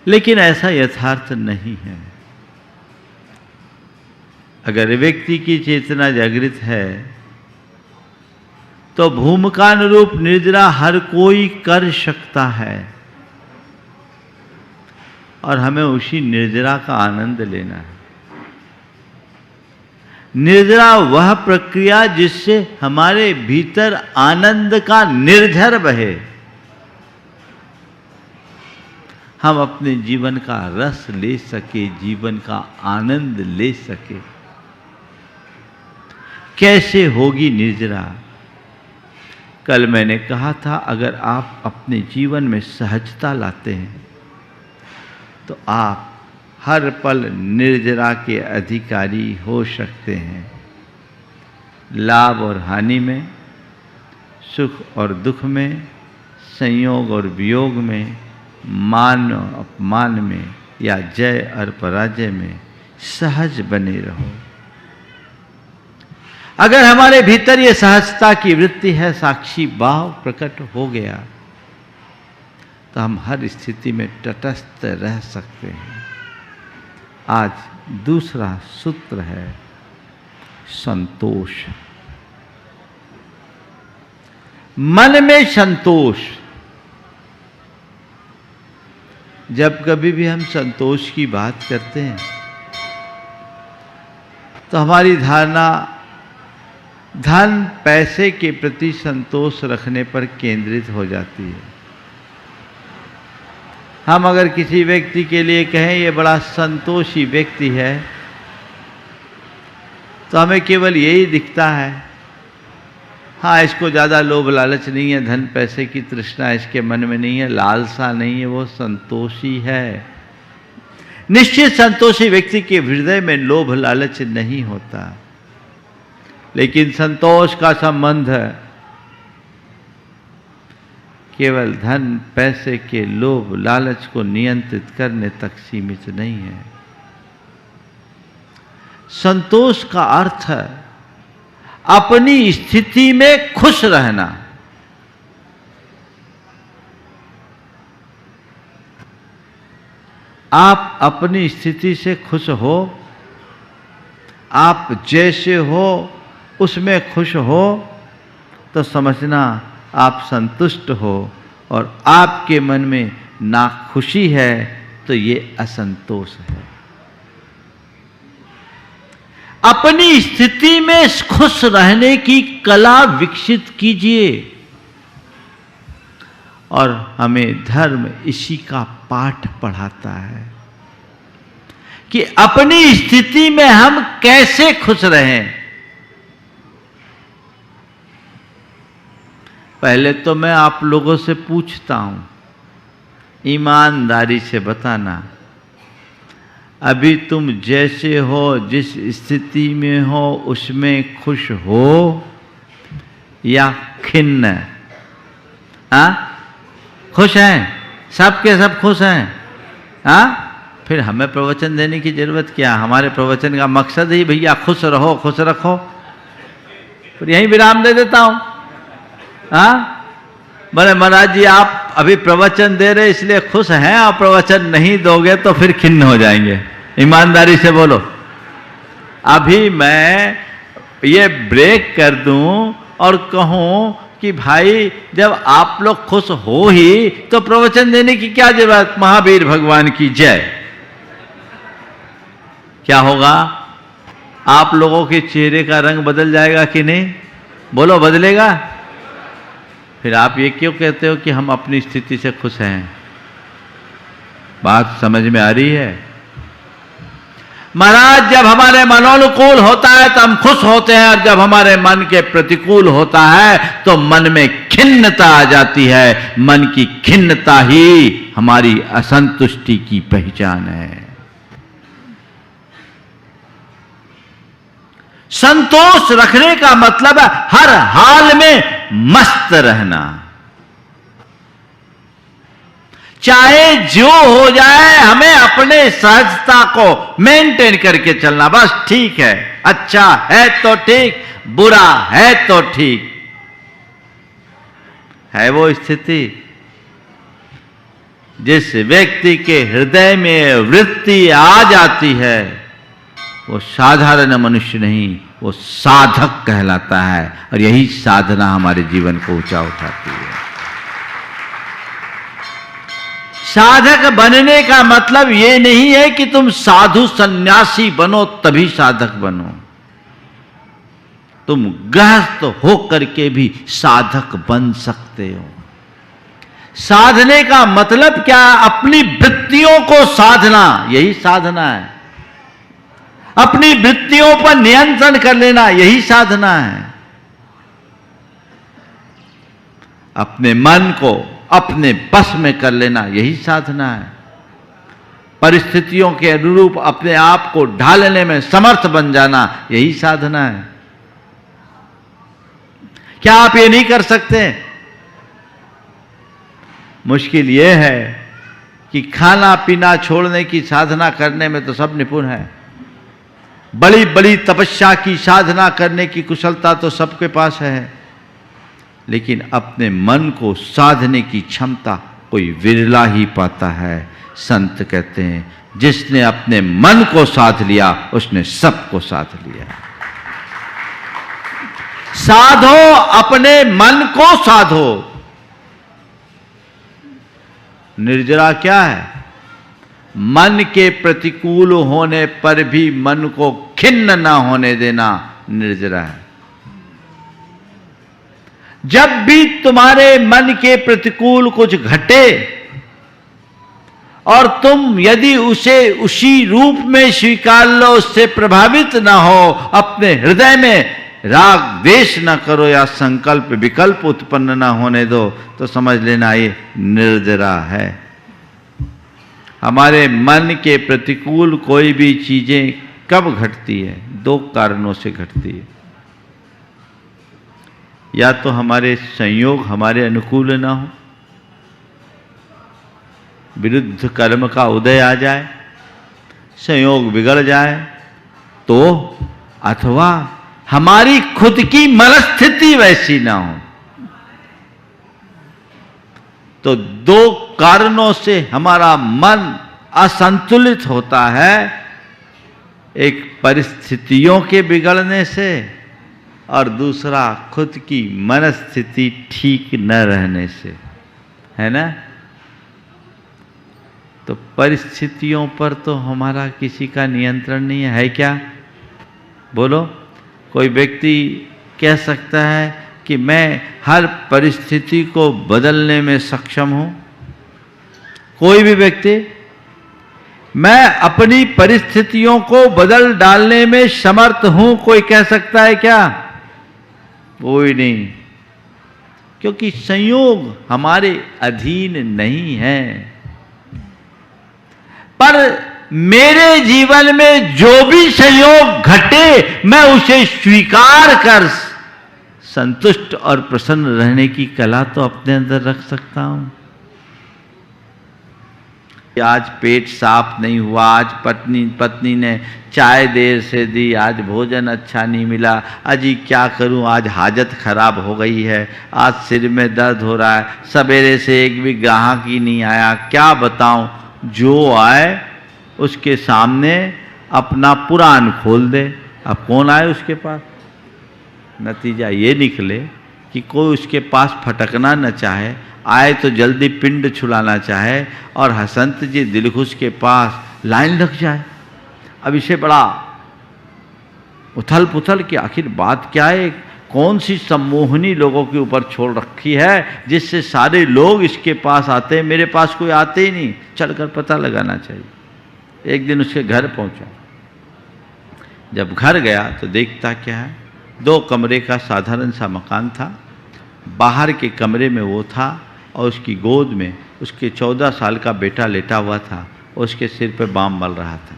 लेकिन ऐसा यथार्थ नहीं है। अगर व्यक्ति की चेतना जागृत है तो भूमिकानुरूप निर्जरा हर कोई कर सकता है और हमें उसी निर्जरा का आनंद लेना है। निर्जरा वह प्रक्रिया जिससे हमारे भीतर आनंद का निर्झर बहे, हम अपने जीवन का रस ले सके, जीवन का आनंद ले सके। कैसे होगी निर्जरा? कल मैंने कहा था, अगर आप अपने जीवन में सहजता लाते हैं तो आप हर पल निर्जरा के अधिकारी हो सकते हैं। लाभ और हानि में, सुख और दुख में, संयोग और वियोग में, मान और अपमान में या जय और पराजय में सहज बने रहो। अगर हमारे भीतर ये सहजता की वृत्ति है, साक्षी भाव प्रकट हो गया, तो हम हर स्थिति में तटस्थ रह सकते हैं। आज दूसरा सूत्र है संतोष। मन में संतोष। जब कभी भी हम संतोष की बात करते हैं तो हमारी धारणा धन पैसे के प्रति संतोष रखने पर केंद्रित हो जाती है। हम अगर किसी व्यक्ति के लिए कहें ये बड़ा संतोषी व्यक्ति है, तो हमें केवल यही दिखता है, हाँ इसको ज़्यादा लोभ लालच नहीं है, धन पैसे की तृष्णा इसके मन में नहीं है, लालसा नहीं है, वो संतोषी है। निश्चित संतोषी व्यक्ति के हृदय में लोभ लालच नहीं होता, लेकिन संतोष का संबंध केवल धन पैसे के लोभ लालच को नियंत्रित करने तक सीमित नहीं है। संतोष का अर्थ है अपनी स्थिति में खुश रहना। आप अपनी स्थिति से खुश हो, आप जैसे हो उसमें खुश हो, तो समझना आप संतुष्ट हो। और आपके मन में ना खुशी है तो ये असंतोष है। अपनी स्थिति में खुश रहने की कला विकसित कीजिए। और हमें धर्म इसी का पाठ पढ़ाता है कि अपनी स्थिति में हम कैसे खुश रहें। पहले तो मैं आप लोगों से पूछता हूं, ईमानदारी से बताना, अभी तुम जैसे हो, जिस स्थिति में हो, उसमें खुश हो या खिन्न? हाँ, खुश हैं? सब के सब खुश हैं? हाँ, फिर हमें प्रवचन देने की जरूरत क्या? हमारे प्रवचन का मकसद ही भैया खुश रहो, खुश रखो। फिर यहीं विराम दे देता हूं। हाँ, बोले महाराज जी आप अभी प्रवचन दे रहे इसलिए खुश हैं, और प्रवचन नहीं दोगे तो फिर खिन्न हो जाएंगे। ईमानदारी से बोलो। अभी मैं ये ब्रेक कर दूं और कहूं कि भाई जब आप लोग खुश हो ही तो प्रवचन देने की क्या जरूरत। महावीर भगवान की जय। क्या होगा? आप लोगों के चेहरे का रंग बदल जाएगा कि नहीं? बोलो, बदलेगा? फिर आप ये क्यों कहते हो कि हम अपनी स्थिति से खुश हैं? बात समझ में आ रही है? महाराज, जब हमारे मनोनुकूल होता है तो हम खुश होते हैं, और जब हमारे मन के प्रतिकूल होता है तो मन में खिन्नता आ जाती है। मन की खिन्नता ही हमारी असंतुष्टि की पहचान है। संतोष रखने का मतलब है हर हाल में मस्त रहना, चाहे जो हो जाए हमें अपने सहजता को मेंटेन करके चलना। बस ठीक है, अच्छा है तो ठीक, बुरा है तो ठीक है। वो स्थिति जिस व्यक्ति के हृदय में वृत्ति आ जाती है वो साधारण मनुष्य नहीं, वो साधक कहलाता है। और यही साधना हमारे जीवन को ऊंचा उठाती है। साधक बनने का मतलब ये नहीं है कि तुम साधु सन्यासी बनो तभी साधक बनो। तुम गृहस्थ होकर के भी साधक बन सकते हो। साधने का मतलब क्या? अपनी वृत्तियों को साधना, यही साधना है। अपनी वृत्तियों पर नियंत्रण कर लेना, यही साधना है। अपने मन को अपने बस में कर लेना, यही साधना है। परिस्थितियों के अनुरूप अपने आप को ढालने में समर्थ बन जाना, यही साधना है। क्या आप ये नहीं कर सकते? मुश्किल ये है कि खाना पीना छोड़ने की साधना करने में तो सब निपुण है। बड़ी बड़ी तपस्या की साधना करने की कुशलता तो सबके पास है, लेकिन अपने मन को साधने की क्षमता कोई विरला ही पाता है। संत कहते हैं जिसने अपने मन को साध लिया उसने सबको साध लिया। साधो, अपने मन को साधो। निर्जरा क्या है? मन के प्रतिकूल होने पर भी मन को खिन्न ना होने देना निर्जरा है। जब भी तुम्हारे मन के प्रतिकूल कुछ घटे और तुम यदि उसे उसी रूप में स्वीकार लो, उससे प्रभावित ना हो, अपने हृदय में राग द्वेष ना करो या संकल्प विकल्प उत्पन्न ना होने दो, तो समझ लेना ये निर्जरा है। हमारे मन के प्रतिकूल कोई भी चीजें कब घटती है? दो कारणों से घटती है। या तो हमारे संयोग हमारे अनुकूल ना हो, विरुद्ध कर्म का उदय आ जाए, संयोग बिगड़ जाए, तो अथवा हमारी खुद की मनस्थिति वैसी ना हो। तो दो कारणों से हमारा मन असंतुलित होता है। एक परिस्थितियों के बिगड़ने से और दूसरा खुद की मनस्थिति ठीक न रहने से, है ना। तो परिस्थितियों पर तो हमारा किसी का नियंत्रण नहीं है क्या? बोलो, कोई व्यक्ति कह सकता है कि मैं हर परिस्थिति को बदलने में सक्षम हूं? कोई भी व्यक्ति, मैं अपनी परिस्थितियों को बदल डालने में समर्थ हूं, कोई कह सकता है क्या? कोई नहीं, क्योंकि संयोग हमारे अधीन नहीं है। पर मेरे जीवन में जो भी संयोग घटे, मैं उसे स्वीकार कर संतुष्ट और प्रसन्न रहने की कला तो अपने अंदर रख सकता हूं। आज पेट साफ नहीं हुआ, आज पत्नी ने चाय देर से दी, आज भोजन अच्छा नहीं मिला, अजी क्या करूं, आज हाजत खराब हो गई है, आज सिर में दर्द हो रहा है, सवेरे से एक भी ग्राहक ही नहीं आया, क्या बताऊं। जो आए उसके सामने अपना पुराण खोल दे। अब कौन आए उसके पास? नतीजा ये निकले कि कोई उसके पास फटकना न चाहे, आए तो जल्दी पिंड छुलाना चाहे, और हसंत जी दिलखुश के पास लाइन लग जाए। अब इसे बड़ा उथल पुथल कि आखिर बात क्या है, कौन सी सम्मोहनी लोगों के ऊपर छोड़ रखी है जिससे सारे लोग इसके पास आते हैं, मेरे पास कोई आते ही नहीं, चलकर पता लगाना चाहिए। एक दिन उसके घर पहुंचा। जब घर गया तो देखता क्या है, 2 कमरे का साधारण सा मकान था। बाहर के कमरे में वो था और उसकी गोद में उसके 14 साल का बेटा लेटा हुआ था, उसके सिर पे बाम मल रहा था।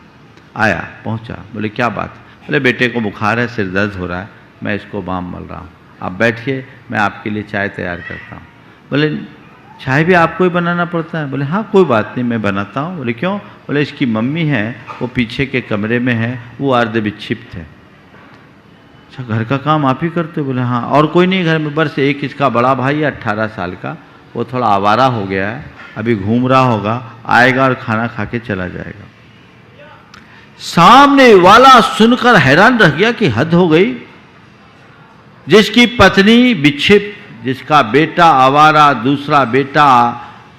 आया, पहुंचा, बोले क्या बात? बोले बेटे को बुखार है, सिर दर्द हो रहा है, मैं इसको बाम मल रहा हूँ, आप बैठिए, मैं आपके लिए चाय तैयार करता हूँ। बोले चाय भी आपको ही बनाना पड़ता है? बोले हाँ कोई बात नहीं, मैं बनाता हूँ। बोले क्यों? बोले इसकी मम्मी है, वो पीछे के कमरे में है, वो अर्ध विक्षिप्त है। अच्छा, घर का काम आप ही करते हो? बोले हाँ। और कोई नहीं घर में? बस एक इसका बड़ा भाई है 18 साल का, वो थोड़ा आवारा हो गया है, अभी घूम रहा होगा, आएगा और खाना खा के चला जाएगा। सामने वाला सुनकर हैरान रह गया कि हद हो गई, जिसकी पत्नी विक्षिप्त, जिसका बेटा आवारा, दूसरा बेटा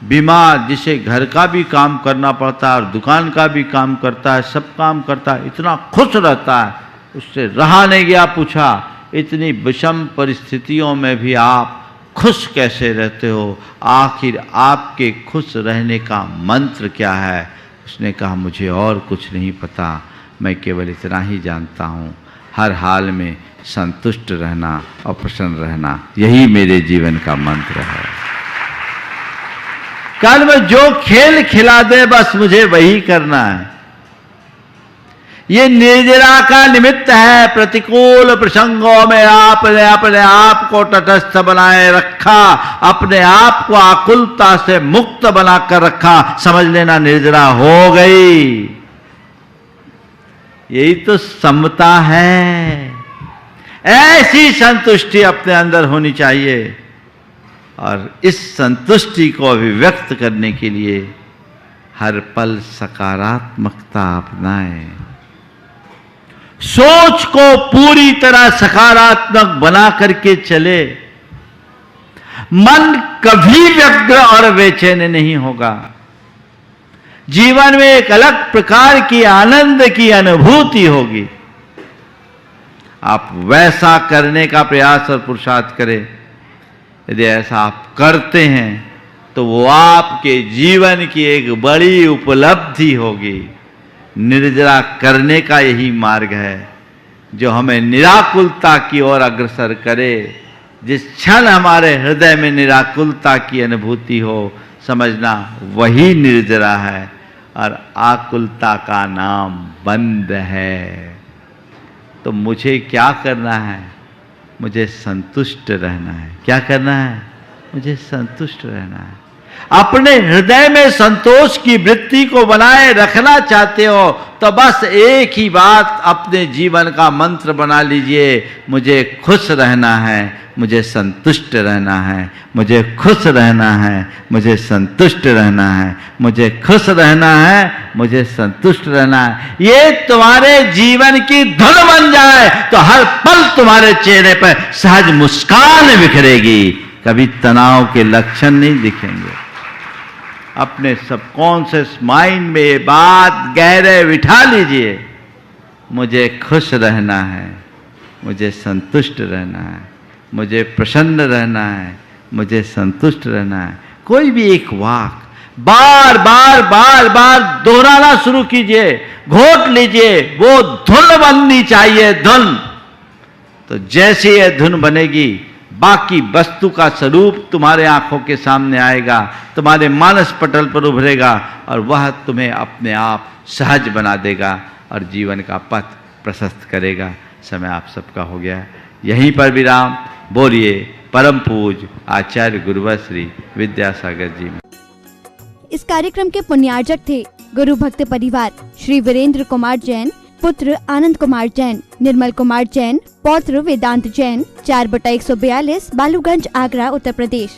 बीमार, जिसे घर का भी काम करना पड़ता है और दुकान का भी काम करता है, सब काम करता है, इतना खुश रहता है, उससे रहा नहीं गया। पूछा इतनी विषम परिस्थितियों में भी आप खुश कैसे रहते हो? आखिर आपके खुश रहने का मंत्र क्या है? उसने कहा मुझे और कुछ नहीं पता, मैं केवल इतना ही जानता हूँ, हर हाल में संतुष्ट रहना और प्रसन्न रहना, यही मेरे जीवन का मंत्र है। कल में जो खेल खिला दे बस मुझे वही करना है। ये निर्जरा का निमित्त है। प्रतिकूल प्रसंगों में आपने अपने आप को तटस्थ बनाए रखा, अपने आप को आकुलता से मुक्त बनाकर रखा, समझ लेना निर्जरा हो गई। यही तो समता है। ऐसी संतुष्टि अपने अंदर होनी चाहिए, और इस संतुष्टि को अभिव्यक्त करने के लिए हर पल सकारात्मकता अपनाएं। सोच को पूरी तरह सकारात्मक बना करके चले, मन कभी व्यग्र और बेचैन नहीं होगा। जीवन में एक अलग प्रकार की आनंद की अनुभूति होगी। आप वैसा करने का प्रयास और पुरुषार्थ करें। यदि ऐसा आप करते हैं तो वो आपके जीवन की एक बड़ी उपलब्धि होगी। निर्जरा करने का यही मार्ग है जो हमें निराकुलता की ओर अग्रसर करे। जिस क्षण हमारे हृदय में निराकुलता की अनुभूति हो, समझना वही निर्जरा है, और आकुलता का नाम बंद है। तो मुझे क्या करना है? मुझे संतुष्ट रहना है। क्या करना है? मुझे संतुष्ट रहना है। अपने हृदय में संतोष की वृत्ति को बनाए रखना चाहते हो तो बस एक ही बात अपने जीवन का मंत्र बना लीजिए, मुझे खुश रहना है, मुझे संतुष्ट रहना है, मुझे खुश रहना है, मुझे संतुष्ट रहना है, मुझे खुश रहना है, मुझे संतुष्ट रहना है। ये तुम्हारे जीवन की धुन बन जाए तो हर पल तुम्हारे चेहरे पर सहज मुस्कान बिखरेगी, कभी तनाव के लक्षण नहीं दिखेंगे। अपने सबकॉन्शियस माइंड में ये बात गहरे बिठा लीजिए, मुझे खुश रहना है, मुझे संतुष्ट रहना है, मुझे प्रसन्न रहना है, मुझे संतुष्ट रहना है। कोई भी एक वाक बार बार बार बार दोहराना शुरू कीजिए, घोट लीजिए, वो धुन बननी चाहिए, धुन। तो जैसे ये धुन बनेगी, बाकी वस्तु का स्वरूप तुम्हारे आंखों के सामने आएगा, तुम्हारे मानस पटल पर उभरेगा, और वह तुम्हें अपने आप सहज बना देगा और जीवन का पथ प्रशस्त करेगा। समय आप सबका हो गया, यहीं पर विराम। बोलिए परम पूज्य आचार्य गुरुवर श्री विद्यासागर जी। इस कार्यक्रम के पुण्यार्जक थे गुरु भक्त परिवार श्री वीरेंद्र कुमार जैन, पुत्र आनंद कुमार जैन, निर्मल कुमार जैन, पौत्र वेदांत जैन, 4/142 बालूगंज, आगरा, उत्तर प्रदेश।